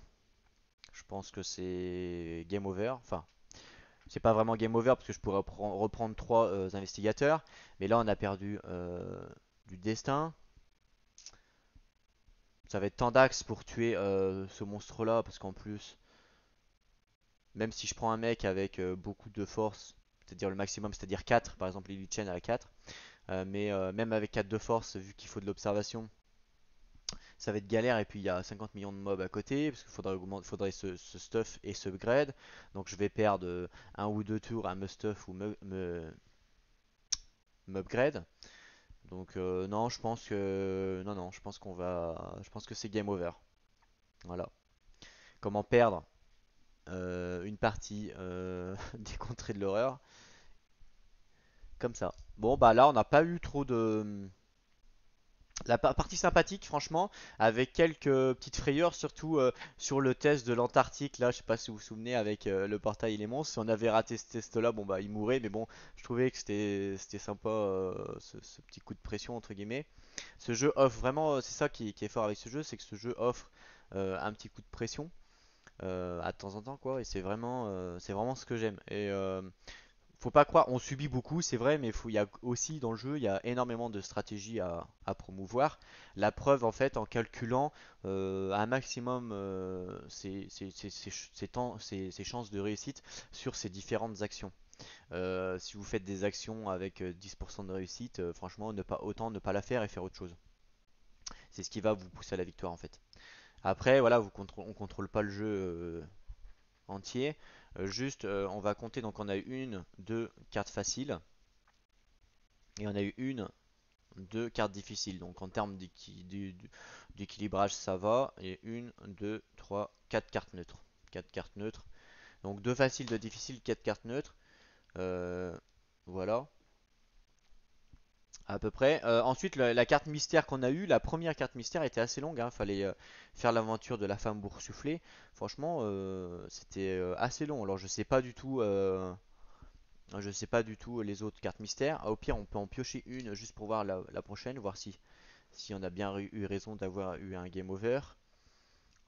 je pense que c'est game over. Enfin, c'est pas vraiment game over parce que je pourrais reprendre 3 investigateurs. Mais là, on a perdu du destin. Ça va être tant d'axes pour tuer ce monstre-là parce qu'en plus, Même si je prends un mec avec beaucoup de force, c'est-à-dire le maximum, c'est-à-dire 4 par exemple Lily Chen à 4, mais même avec 4 de force, vu qu'il faut de l'observation, ça va être galère et puis il y a 50 millions de mobs à côté parce qu'il faudrait ce stuff et ce upgrade. Donc je vais perdre un ou deux tours à me stuff ou m'upgrade. Donc non, je pense que non, je pense que c'est game over. Voilà. Comment perdre une partie des contrées de l'horreur comme ça. Bon bah là on n'a pas eu trop de la partie sympathique, franchement, avec quelques petites frayeurs, surtout sur le test de l'Antarctique. Là, je sais pas si vous vous souvenez, avec le portail et les monstres. Si on avait raté ce test-là, bon bah, il mourait. Mais bon, je trouvais que c'était sympa, ce petit coup de pression entre guillemets. Ce jeu offre vraiment, c'est ça qui est fort avec ce jeu, c'est que ce jeu offre un petit coup de pression à temps en temps, quoi. Et c'est vraiment ce que j'aime. Et faut pas croire, on subit beaucoup, c'est vrai, mais il y a aussi dans le jeu, il y a énormément de stratégies à promouvoir. La preuve, en fait, en calculant un maximum ses chances de réussite sur ces différentes actions. Si vous faites des actions avec 10% de réussite, franchement, autant ne pas la faire et faire autre chose. C'est ce qui va vous pousser à la victoire, en fait. Après, voilà, on contrôle pas le jeu entier. Juste, on va compter, donc on a eu une, deux cartes faciles. Et on a eu une, deux cartes difficiles. Donc en termes d'équilibrage, ça va. Et une, deux, trois, quatre cartes neutres. Quatre cartes neutres. Donc deux faciles, deux difficiles, quatre cartes neutres. Euh, voilà, à peu près. Ensuite, la carte mystère qu'on a eue, la première carte mystère était assez longue, hein. Fallait faire l'aventure de la femme boursouflée. Franchement, c'était assez long. Alors je sais pas du tout les autres cartes mystères. Ah, au pire, on peut en piocher une juste pour voir la prochaine, voir si on a bien eu raison d'avoir eu un game over.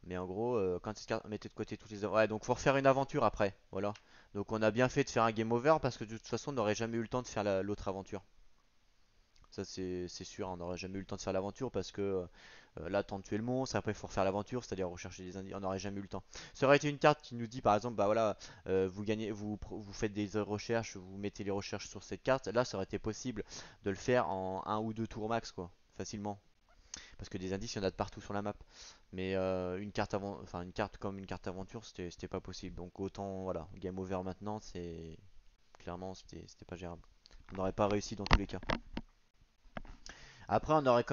Mais en gros, quand cette carte, mettez de côté toutes les. Ouais, donc faut refaire une aventure après. Voilà. Donc on a bien fait de faire un game over parce que de toute façon, on n'aurait jamais eu le temps de faire l'autre aventure. Ça, c'est sûr, on n'aurait jamais eu le temps de faire l'aventure parce que là, temps de tuer le monstre, après, il faut refaire l'aventure, c'est-à-dire rechercher des indices. On n'aurait jamais eu le temps. Ça aurait été une carte qui nous dit, par exemple, bah voilà, vous faites des recherches, vous mettez les recherches sur cette carte. Là, ça aurait été possible de le faire en un ou deux tours max, quoi, facilement. Parce que des indices, il y en a de partout sur la map. Mais une carte comme une carte aventure, c'était pas possible. Donc autant, voilà, game over maintenant, c'est clairement, c'était pas gérable. On n'aurait pas réussi dans tous les cas. Après, on aurait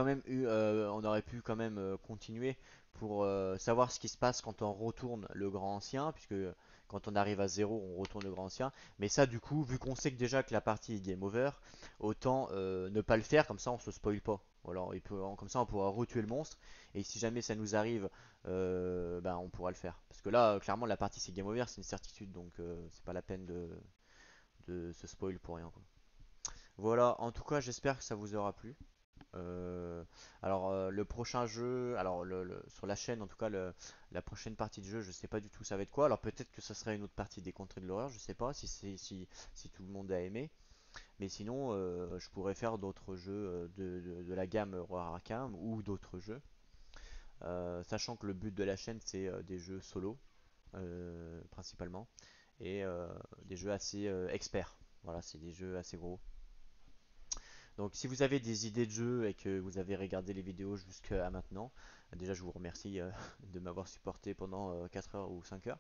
pu quand même continuer pour savoir ce qui se passe quand on retourne le grand ancien, puisque quand on arrive à zéro, on retourne le grand ancien. Mais ça, du coup, vu qu'on sait que déjà que la partie est game over, autant ne pas le faire, comme ça on se spoil pas. Voilà, comme ça on pourra retuer le monstre, et si jamais ça nous arrive, ben, on pourra le faire. Parce que là, clairement, la partie c'est game over, c'est une certitude, donc c'est pas la peine de se spoil pour rien, quoi. Voilà, en tout cas, j'espère que ça vous aura plu. Euh, le prochain jeu, sur la chaîne en tout cas, la prochaine partie de jeu, je sais pas du tout ça va être quoi. Alors peut-être que ça serait une autre partie des contrées de l'horreur, je sais pas si tout le monde a aimé. Mais sinon, je pourrais faire d'autres jeux de la gamme Horror Arkham ou d'autres jeux. Sachant que le but de la chaîne c'est des jeux solo principalement et des jeux assez experts. Voilà, c'est des jeux assez gros. Donc si vous avez des idées de jeu et que vous avez regardé les vidéos jusqu'à maintenant, déjà je vous remercie de m'avoir supporté pendant 4 heures ou 5 heures.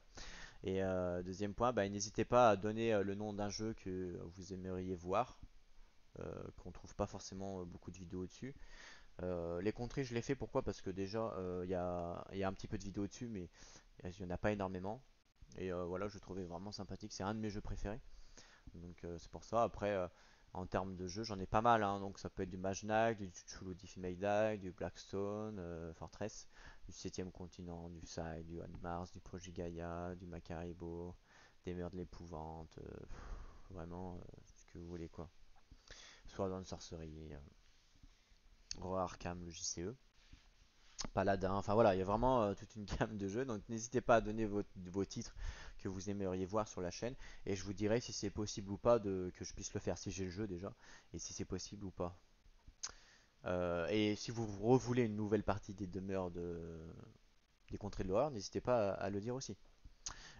Et deuxième point, bah, n'hésitez pas à donner le nom d'un jeu que vous aimeriez voir, qu'on trouve pas forcément beaucoup de vidéos dessus. Les contrées, je les fais pourquoi? Parce que déjà, il y a un petit peu de vidéos dessus, mais il n'y en a pas énormément. Et voilà, je trouvais vraiment sympathique. C'est un de mes jeux préférés. Donc c'est pour ça. Après, en termes de jeu, j'en ai pas mal, hein. Donc ça peut être du Mage Knight, du Cthulhu Death May Die, du Blackstone, Fortress, du Septième Continent, du Side, du On Mars, du Projet Gaia, du Macaribo, des Meurs de l'Épouvante, vraiment ce que vous voulez quoi. Soit dans le Sorcerie, Horror Arkham, le JCE. Paladin, enfin voilà, il y a vraiment toute une gamme de jeux, donc n'hésitez pas à donner vos titres que vous aimeriez voir sur la chaîne, et je vous dirai si c'est possible ou pas que je puisse le faire, si j'ai le jeu déjà, et si c'est possible ou pas. Et si vous revoulez une nouvelle partie des demeures des contrées de l'horreur, n'hésitez pas à le dire aussi.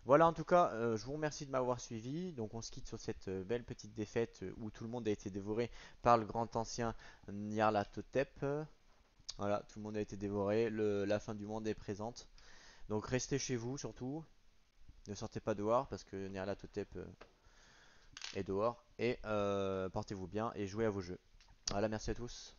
Voilà, en tout cas, je vous remercie de m'avoir suivi. Donc, on se quitte sur cette belle petite défaite où tout le monde a été dévoré par le grand ancien Nyarlathotep. Voilà, tout le monde a été dévoré. La fin du monde est présente. Donc, restez chez vous surtout. Ne sortez pas dehors parce que Nyarlathotep est dehors. Et portez-vous bien et jouez à vos jeux. Voilà, merci à tous.